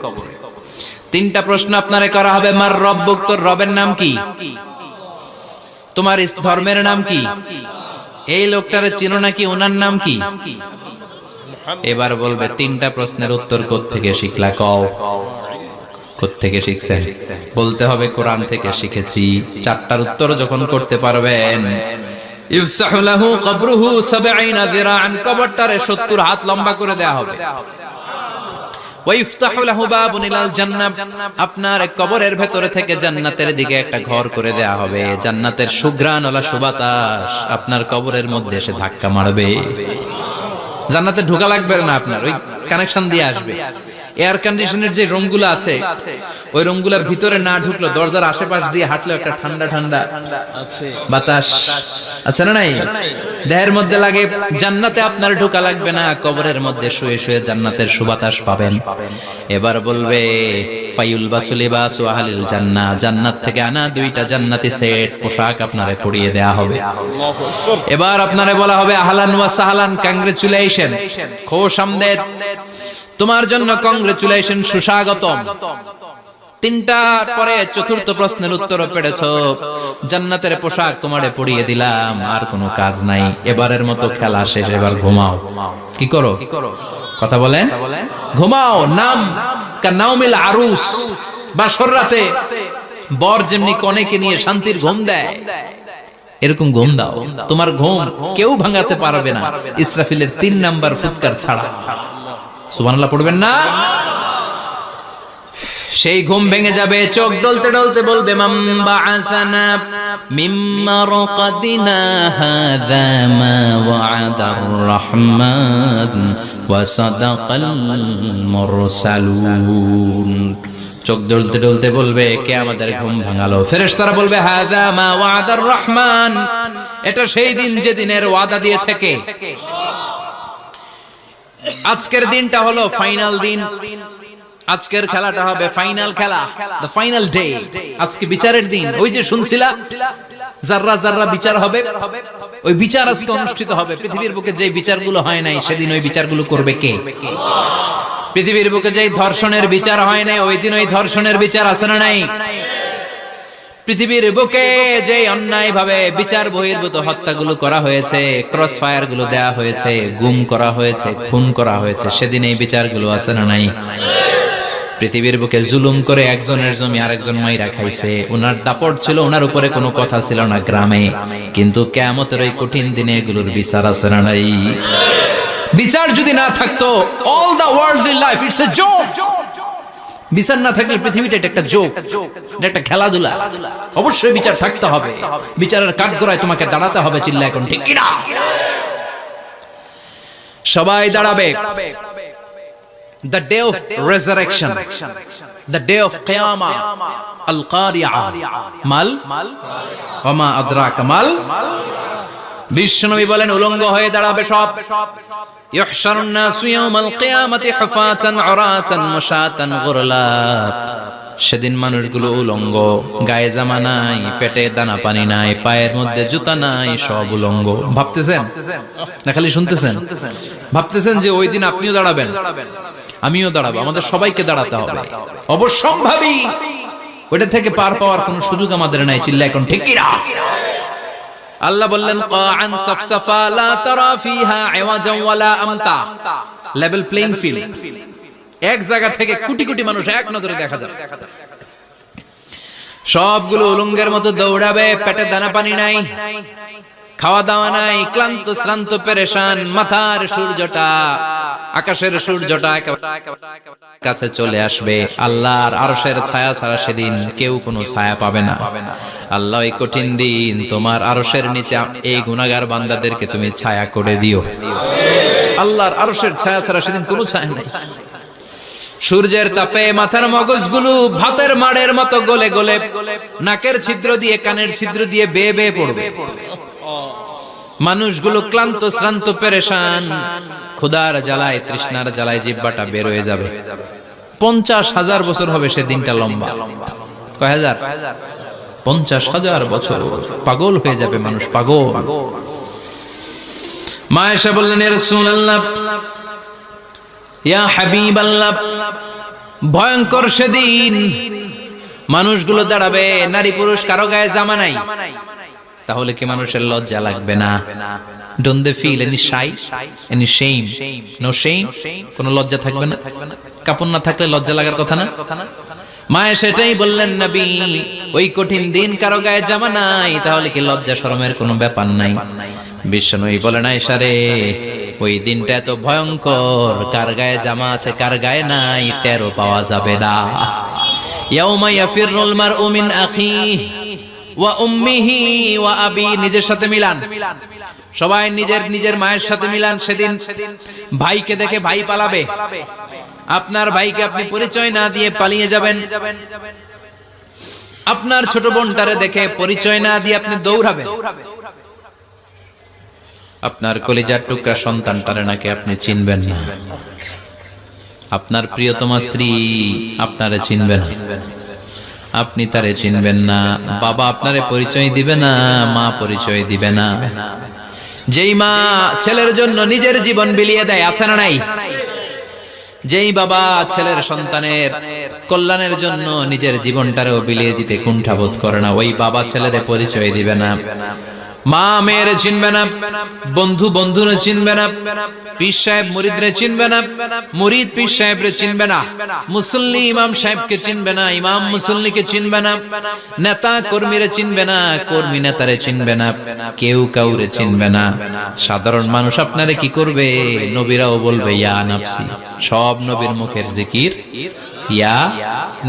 3টা প্রশ্ন আপনারে করা হবে। মার রব্বুক, তোর রবের নাম কি? তোমার ধর্মের নাম কি? এই লোকটারে চিনো নাকি? ওনার নাম কি? এবার বলবে 3টা প্রশ্নের উত্তর কোত্থেকে শিখলা? কও কোত্থেকে শিখছেন? বলতে হবে কোরআন থেকে শিখেছি। 4টার উত্তর যখন করতে পারবেন, ইফসাহু লাহু কবরুহু 70 যিরাআন, কবরটারে 70 হাত লম্বা করে দেয়া হবে। ওয়া ইফতাহু লাহু বাবুন ইলাল জান্নাহ, আপনার কবরের ভেতরে থেকে জান্নাতের দিকে একটা ঘর করে দেয়া হবে। জান্নাতের সুঘ্রাণওয়ালা সুবাতাস আপনার কবরের মধ্যে এসে ধাক্কা মারবে। জান্নাতে ঢোকা লাগবে না, আপনার ওই কানেকশন দিয়ে আসবে। এয়ার কন্ডিশনের যে রুমগুলো আছে, ওই রুমগুলোর ভিতরে না ঢুকলো, দরজার আশেপাশ দিয়ে হাঁটলে একটা ঠান্ডা ঠান্ডা বাতাস আছে না নাই? দেহের মধ্যে লাগে। জান্নাতে আপনার ঢোকা লাগবে না, কবরের মধ্যে শুয়ে শুয়ে জান্নাতের সুবাতাস পাবেন। এবার বলবে ফায়ুলবাসু লিবাসু আহলিল জান্নাহ, জান্নাত থেকে আনা 2টা জান্নাতি সেট পোশাক আপনারে পরিয়ে দেয়া হবে। এবার আপনারে বলা হবে আহলান ওয়া সাহলান, কংগ্রেচুলেশন, খোশামদেদ, তোমার জন্য কংগ্রেচুলেশন, সুস্বাগতম। 3টার পরে 4র্থ প্রশ্নের উত্তরও পেরেছো। জান্নাতের পোশাক তোমারে পরিয়ে দিলাম, আর কোনো কাজ নাই। এবারের মতো খেলা শেষ, এবার ঘুমাও। কি করো? কথা বলেন। ঘুমাও। নাম কানাউমিল আরুস, বাসর রাতে বর যেমনি কনেকে নিয়ে শান্তির ঘুম দেয়, এরকম ঘুম দাও। তোমার ঘুম কেউ ভাঙাতে পারবে না ইসরাফিলের 3 নাম্বার ফুৎকার ছাড়া। সুবহানাল্লাহ পড়বেন না? সেই ঘুম ভেঙে যাবে। চোখ ডলতে ডলতে বলবে মান বাআসানা মিন মারকাদিনা হাযা মা ওয়া'দার রাহমান ওয়া সাদাকাল মুরসালুন। চোখ ডলতে ডলতে বলবে কে আমাদের ঘুম ভাঙালো? ফেরেশতারা বলবে হাযা মা ওয়া'দার রাহমান, এটা সেই দিন যেদিনের ওয়াদা দিয়েছে কে? আজকের দিনটা হলো ফাইনাল দিন। আজকের খেলাটা হবে ফাইনাল খেলা, দ্য ফাইনাল ডে। আজকে বিচারের দিন। ওই যে শুনছিলা জাররা জাররা বিচার হবে, ওই বিচার আজকে অনুষ্ঠিত হবে। পৃথিবীর বুকে যে বিচারগুলো হয় নাই, সেদিন ওই বিচারগুলো করবে কে? পৃথিবীর বুকে যে ধর্ষণের বিচার হয় নাই, ওই দিন ওই ধর্ষণের বিচার আছে না নাই? পৃথিবীর বুকে যে অন্যায় ভাবে বিচার বহির্ভূত হত্যাগুলো করা হয়েছে, ক্রস ফায়ার গুলো দেয়া হয়েছে, গুম করা হয়েছে, খুন করা হয়েছে, সেদিন এই বিচারগুলো আছে না নাই? পৃথিবীর বুকে জুলুম করে একজনের জমি আরেকজন মাইরা খাইছে, ওনার দাপট ছিল, ওনার উপরে কোনো কথা ছিল না গ্রামে, কিন্তু কিয়ামতের ওই কঠিন দিনে এগুলোর বিচার আছে না নাই? বিচার যদি না থাকতো, all the worldly life it's a joke. বিচার না থাকলে পৃথিবীটা এটা একটা জোক, এটা একটা খেলাধুলা। অবশ্যই বিচার থাকতে হবে, বিচারের কাঠগড়ায় তোমাকে দাঁড়াতে হবে। চিল্লা এখন ঠিক কি না? সবাই দাঁড়াবে। The day of resurrection, the day of qiyamah, al-qari'ah, mal wama adraka mal। বিশ্বনবী বলেন উলঙ্গ হয়ে দাঁড়াবে সব। ইহশারুন নাসু ইয়াওমাল কিয়ামাতি হুফাতান উরাতান মুশাতান গুরলা। সেদিন মানুষগুলো উলঙ্গ, গায়ে জামা নাই, পেটে দানা পানি নাই, পায়ের মধ্যে জুতা নাই, সব উলঙ্গ। ভাবতেছেন না খালি শুনতেছেন? ভাবতেছেন যে ওই দিন আপনিও দাঁড়াবেন, আমিও দাঁড়াবো, আমাদের সবাইকে দাঁড়াতে হবে। অবশ্যম্ভাবী, ওটা থেকে পার পাওয়ার কোনো সুযোগ আমাদের নাই। চিল্লা এখন ঠিক কি না? আল্লাহ বললেন কাআন সাফসাফা লা তারা ফিহা ইওয়াজান ওয়ালা আমতা, লেভেল প্লেইং ফিল্ড। এক জায়গা থেকে কোটি কোটি মানুষ এক নজরে দেখা যাবে। সবগুলো উলঙ্গের মতো দৌড়াবে, পেটে দানা পানি নাই, খাওয়া দাওয়া নাই, ক্লান্ত শ্রান্ত পেরেশান। মাথার সূর্যটা, আকাশের সূর্যটা কাছে চলে আসবে। আল্লাহর আরশের ছায়া ছাড়া সেদিন কেউ কোনো ছায়া পাবে না। আল্লাহ এই কঠিন দিন তোমার আরশের নিচে এই গুনাহগার বান্দাদেরকে তুমি ছায়া করে দিও। আল্লাহর আরশের ছায়া ছাড়া সেদিন কোনো ছায়া নাই। সূর্যের তাপে মাথার মগজগুলো ভাতের মাড়ের মতো গলে গলে নাকের ছিদ্র দিয়ে কানের ছিদ্র দিয়ে বেয়ে বেয়ে পড়বে। মানুষগুলো ক্লান্ত শ্রান্ত পেরেশান, ক্ষুধার জ্বালায় তৃষ্ণার জ্বালায় জিহ্বাটা বের হয়ে যাবে। 50,000 বছর হবে সে দিনটা লম্বা। কয় হাজার? 50,000 বছর। পাগল হয়ে যাবে মানুষ, পাগল। মা আয়েশা বললেন ইয়া রাসূলুল্লাহ, ইয়া হাবিবাল্লাহ, ভয়ঙ্কর সেদিন মানুষগুলো দাঁড়াবে, নারী পুরুষ কারো গায়ে জামা নাই। তাহলে কি মানুষের লজ্জা লাগবে না? Don't they feel any shy, any shame? No shame? কোনো লজ্জা থাকবে না? কাপড় না থাকলে লজ্জা লাগার কথা না? মায়ে সেটাই বললেন নবী, ওই কঠিন দিন কারো গায়ে জামা নাই, তাহলে কি লজ্জা শরমের কোনো ব্যাপার নাই? বিশ্বনবী বলেন আয়েশা রে, ওই দিনটা এত ভয়ঙ্কর, কার গায়ে জামা আছে কার গায়ে নাই টেরও পাওয়া যাবে না। ইয়াউমা ইয়াফিরুল মারউ মিন আখিহি ওয়া উম্মিহি ওয়া আবি, নিজের সাথে মিলান, সবাই নিজের নিজের মায়ের সাথে মিলান। সেদিন ভাইকে দেখে ভাই পালাবে, আপনার ভাইকে আপনি পরিচয় না দিয়ে পালিয়ে যাবেন। আপনার ছোট বোনটারে দেখে পরিচয় না দিয়ে আপনি দৌড়াবেন। আপনার কলিজার টুকরা সন্তানটারে নাকি আপনি চিনবেন না। আপনার প্রিয়তমা স্ত্রী আপনারে চিনবে না, আপনি তারে চিনবেন না। বাবা আপনারে পরিচয় দিবে না, মা পরিচয় দিবে না। যেই মা ছেলের জন্য নিজের জীবন বিলিয়ে দেয়, আছে না নাই? যেই বাবা ছেলের সন্তানের কল্যাণের জন্য নিজের জীবনটারেও বিলিয়ে দিতে কুণ্ঠাবোধ করে না, ওই বাবা ছেলেরে পরিচয় দিবে না। মা মেয়েরে চিনবে না, বন্ধু বন্ধুরে চিনবে না, পীর সাহেব মুরিদরে চিনবে না, মুরিদ পীর সাহেবরে চিনবে না, মুসল্লি ইমাম সাহেবকে চিনবে না, ইমাম মুসল্লিকে চিনবে না, নেতা কর্মীরে চিনবে না, কর্মী নেতারে চিনবে না, কেউ কাউরে চিনবে না। সাধারণ মানুষ আপনারে কি করবে? নবীরাও বলবে ইয়া নাফসি। সব নবীর মুখের জিকির ইয়া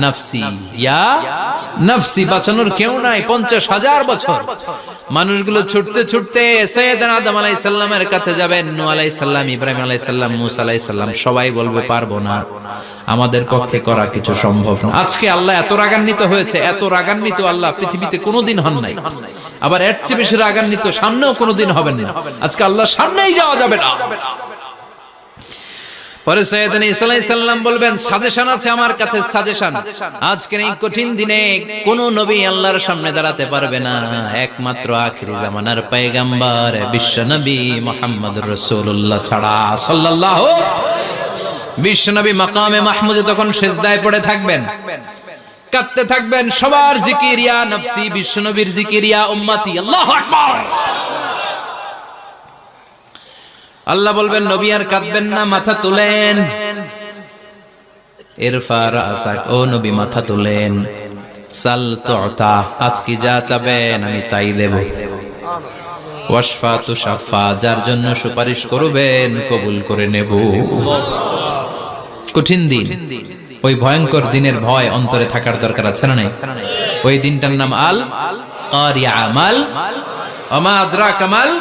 নাফসি, ইয়া নাফসি। বাঁচানোর কেউ নাই। 50,000 বছর মানুষগুলো ছুটতে ছুটতে সাইয়েদনা আদম আলাইহিস সালামের কাছে যাবেন। নূহ আলাইহিস সালাম, ইব্রাহিম আলাইহিস সালাম, মূসা আলাইহিস সালাম, সবাই বলবে পারবো না, আমাদের পক্ষে করা কিছু সম্ভব না। আজকে আল্লাহ এত রাগান্বিত হয়েছে, এত রাগান্বিত আল্লাহ পৃথিবীতে কোনোদিন হন নাই। আবার এর চেয়ে বেশি রাগান্বিত সামনেও কোনোদিন হবেন না। আজকে আল্লাহর সামনেই যাওয়া যাবে না। পরে সাইয়েদনা ঈসা আলাইহিস সালাম বলবেন সাজেশন আছে আমার কাছে, সাজেশন। আজকের এই কঠিন দিনে কোন নবী আল্লাহর সামনে দাঁড়াতে পারবে না, একমাত্র আখিরি জামানার পয়গম্বর বিশ্ব নবী মুহাম্মদুর রাসূলুল্লাহ ছাড়া সাল্লাল্লাহু। বিশ্ব নবী মাকামে মাহমুদে তখন সিজদায় পড়ে থাকবেন, কাঁদতে থাকবেন। সবার জিকির ইয়া নফসি, বিশ্ব নবীর জিকির ইয়া উম্মতি। আল্লাহু আকবার। আল্লাহ বলবেন নবী আর কাঁদবেন না, মাথা তুলেন। ইরফা রাসাক, ও নবী মাথা তোলেন, সাল তুতা, আজকে যা চাবেন আমি তাই দেব। ওয়াশফা তুশাফা, যার জন্য সুপারিশ করবেন কবুল করে নেব। কঠিন দিন, ওই ভয়ঙ্কর দিনের ভয় অন্তরে থাকার দরকার আছে না নাই? ওই দিনটার নাম আল কারিয়া, মাল ওমা আদরাকা মাল।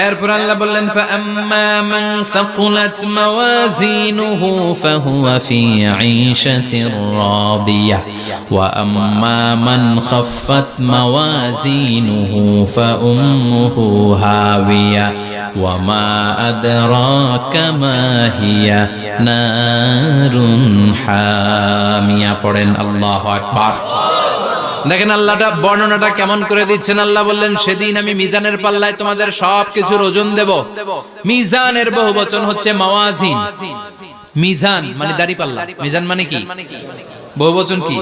এরপর আল্লাহ বললেন ফাআম্মা মান সাকুলাত মাওয়াজিনুহু ফাহুয়া ফি ঈশাতির রাদিয়াহ ওয়া আম্মা মান খাফফাত মাওয়াজিনুহু ফাউম্মুহু হাওিয়া ওয়া মা আদরাকা মা হিয়া নারুন হামিয়া। পড়েন আল্লাহু আকবার। দেখেন আল্লাহটা বর্ণনাটা কেমন করে দিচ্ছেন। আল্লাহ বললেন সেদিন আমি মিজানের পাল্লায় তোমাদের সবকিছুর ওজন দেব। মিজানের বহুবচন হচ্ছে মাওয়াজিন। মিজান মানে দাড়ি পাল্লা, মিজান মানে কি? বহুবচন কি?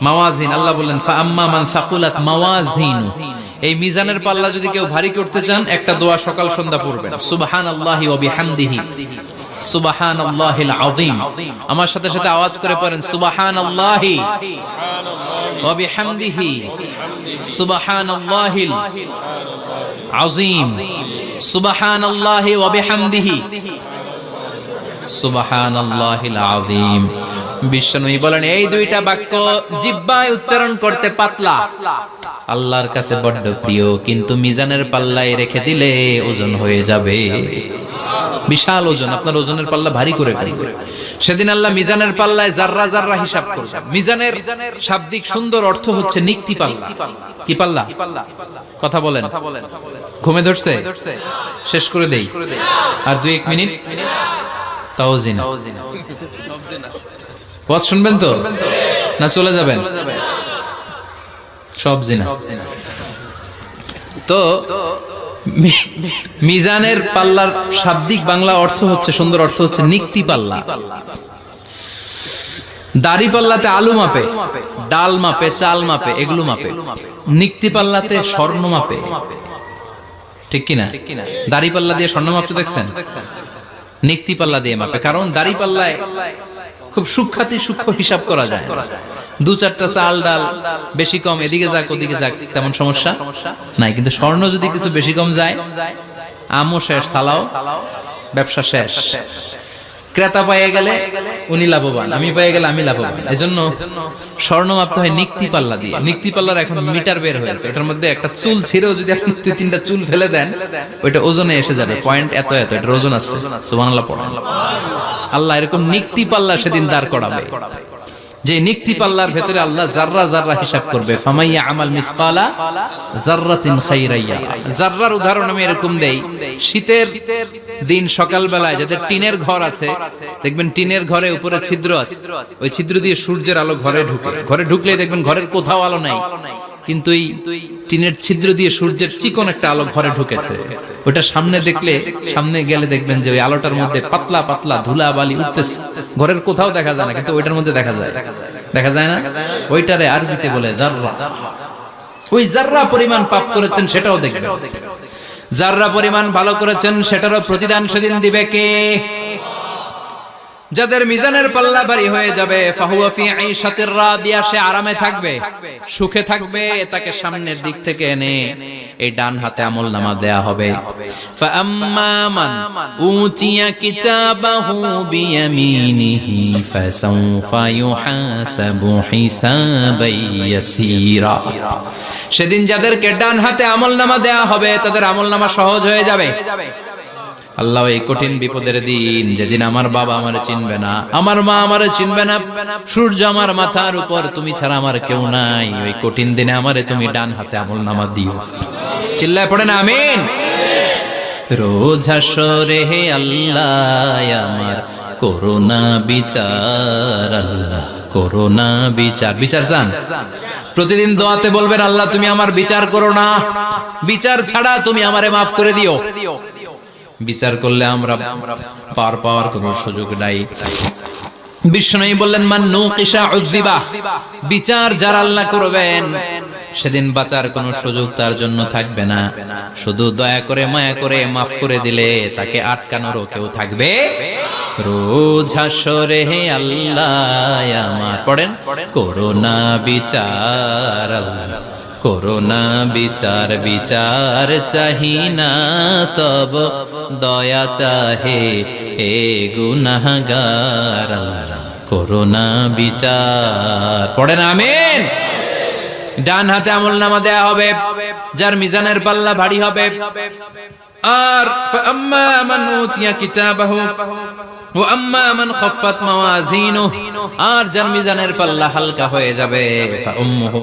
মাওয়াজিন। আল্লাহ বললেন ফাআম্মা মান সাকুলাত মাওয়াজিনু, এই মিজানের পাল্লা যদি কেউ ভারী করতে চান একটা দোয়া সকাল সন্ধ্যা পড়বেন, সুবহানাল্লাহি ওয়া বিহামদিহি সুবহানাল্লাহিল আযীম। আমার সাথে সাথে আওয়াজ করে পড়েন সুবহানাল্লাহি ওয়া বিহামদিহি সুবহানাল্লাহিল আযীম, সুবহানাল্লাহি ওয়া বিহামদিহি সুবহানাল্লাহিল আযীম। বিশ্বনবী বলেন এই দুইটা বাক্য জিহ্বায় উচ্চারণ করতে পাতলা, আল্লাহর কাছে বড্ড প্রিয়, কিন্তু মিজানের পাল্লায় রেখে দিলে ওজন হয়ে যাবে, বিশাল ওজন। আপনার ওজনের পাল্লা ভারী করে ফেলবে। সেদিন আল্লাহ মিজানের পাল্লায় জাররা জাররা হিসাব করবে। মিজানের শাব্দিক সুন্দর অর্থ হচ্ছে নিক্তি পাল্লা। কি পাল্লা? কথা বলেন, ঘুমে ধরছে? শেষ করে দেই, আর 2-1 মিনিট। তাও জিনা ওয়াজ শুনবেন তো না চলে যাবেন? সব জিনা। তো মিজানের পাল্লার শাব্দিক বাংলা অর্থ হচ্ছে, সুন্দর অর্থ হচ্ছে নিক্তি পাল্লা। দাড়ি পাল্লাতে আলু মাপে, ডাল মাপে, চাল মাপে, এগুলো মাপে। নিক্তি পাল্লাতে স্বর্ণ মাপে, ঠিক কিনা? দাড়ি পাল্লা দিয়ে স্বর্ণ মাপতে দেখছেন? নিক্তি পাল্লা দিয়ে মাপে, কারণ দাড়ি পাল্লায় খুব সূক্ষ্ম হিসাব করা যায়। 2-4টা চাল ডাল বেশি কম এদিকে যাক ওদিকে যাক তেমন সমস্যা নাই, কিন্তু স্বর্ণ যদি কিছু বেশি কম যায়, আমও শেষ, সালাও ব্যবসা শেষ। ক্রেতা পেয়ে গেলে উনি লাভবান, আমি পেয়ে গেলে আমি লাভবান। এজন্য স্বর্ণ মাপতে হয় নিক্তি পাল্লা দিয়ে। নিক্তি পাল্লার এখন মিটার বের হয়েছে, ওটার মধ্যে একটা চুল ছিঁড়েও যদি আপনি 2-3টা চুল ফেলে দেন ওইটা ওজনে এসে যাবে, পয়েন্ট এত এত, এটার ওজন আছে। সুবহানাল্লাহ পড়েন। আল্লাহ এরকম নিক্তি পাল্লা সেদিন দাঁড় করাবে, যে নিক্তি পাল্লার ভেতরে আল্লাহ জাররা জাররা হিসাব করবে। ফামাইয়া আমাল মিসকালা জাররাতিন খাইরাইয়া। জাররার উদাহরণ আমি এরকম দেই, শীতের দিন সকাল বেলায় যাদের টিনের ঘর আছে, দেখবেন টিনের ঘরে উপরে ছিদ্র আছে, ওই ছিদ্র দিয়ে সূর্যের আলো ঘরে ঢুকে। ঘরে ঢুকলেই দেখবেন ঘরের কোথাও আলো নাই, কিন্তু এই টিনের ছিদ্র দিয়ে সূর্যের চিকন একটা আলো ঘরে ঢুকেছে। ওটা সামনে দেখলে, সামনে গেলে দেখবেন যে ওই আলোটার মধ্যে পাতলা পাতলা ধুলা বালি উঠতেছে, ঘরের কোথাও দেখা যায় না, কিন্তু ওইটার মধ্যে দেখা যায়। দেখা যায় না? ওইটারে আরবিতে বলে জাররা। ওই জাররা পরিমাণ পাপ করেছেন সেটাও দেখবেন, জাররা পরিমাণ ভালো করেছেন সেটারও প্রতিদান সেদিন দিবে কে? যাদের মিজানের পাল্লা ভারী হয়ে যাবে, ফাহুয়া ফি ঈশাতির রাদিয়া, সে আরামে থাকবে, সুখে থাকবে। তাকে সামনের দিক থেকে এনে এই ডান হাতে আমলনামা দেয়া হবে। ফাআম্মা মান উতিয়া কিতাবাহু বিয়ামিনিহি ফাসাউফা ইউহাসাবু হিসাবান ইয়াসীরা। সেদিন যাদেরকে ডান হাতে আমলনামা দেয়া হবে তাদের আমলনামা সহজ হয়ে যাবে। আল্লাহ এই কঠিন বিপদের দিন, যেদিন আমার বাবা আমারে চিনবে না, আমার মা আমারে চিনবে না, সূর্য আমার মাথার উপর, তুমি ছাড়া আমার কেউ নাই, ওই কঠিন দিনে আমারে তুমি ডান হাতে আমলনামা দিও। চিল্লায় পড়েন আমিন। রোজ হাসরে হে আল্লাহ আমার করোনা বিচার, আল্লাহ করোনা বিচার। বিচার চান? প্রতিদিন দোয়াতে বলবেন আল্লাহ তুমি আমার বিচার করো না, বিচার ছাড়া তুমি আমারে মাফ করে দিও। বিচার করলে আমরা পার পাওয়ার কোনো সুযোগ নাই। বিষ্ণু বললেন মান নুকিশা উযিবা, বিচার যারা আল্লাহ করবেন সেদিন বাঁচার কোনো সুযোগ তার জন্য থাকবে না। শুধু দয়া করে মায়া করে মাফ করে দিলে তাকে আটকানোরও কেউ থাকবে। রোজ হাসরে হে আল্লাহ আমার পড়েন করোনা বিচার আল্লাহ করোনা বিচার বিচার চাহি না তব দয়া চাহে হে গুনাহগার আল্লাহ করোনা বিচার পড়েন আমিন। ডান হাতে আমলনামা দেয়া হবে যার মিজানের পাল্লা ভারী হবে। আর ফাআম্মা মান উতিয়া কিতাবাহু ওয়া আম্মা মান খাফফাত মাওয়াজিনুহু আর যার মিজানের পাল্লা হালকা হয়ে যাবে ফাউম্মুহু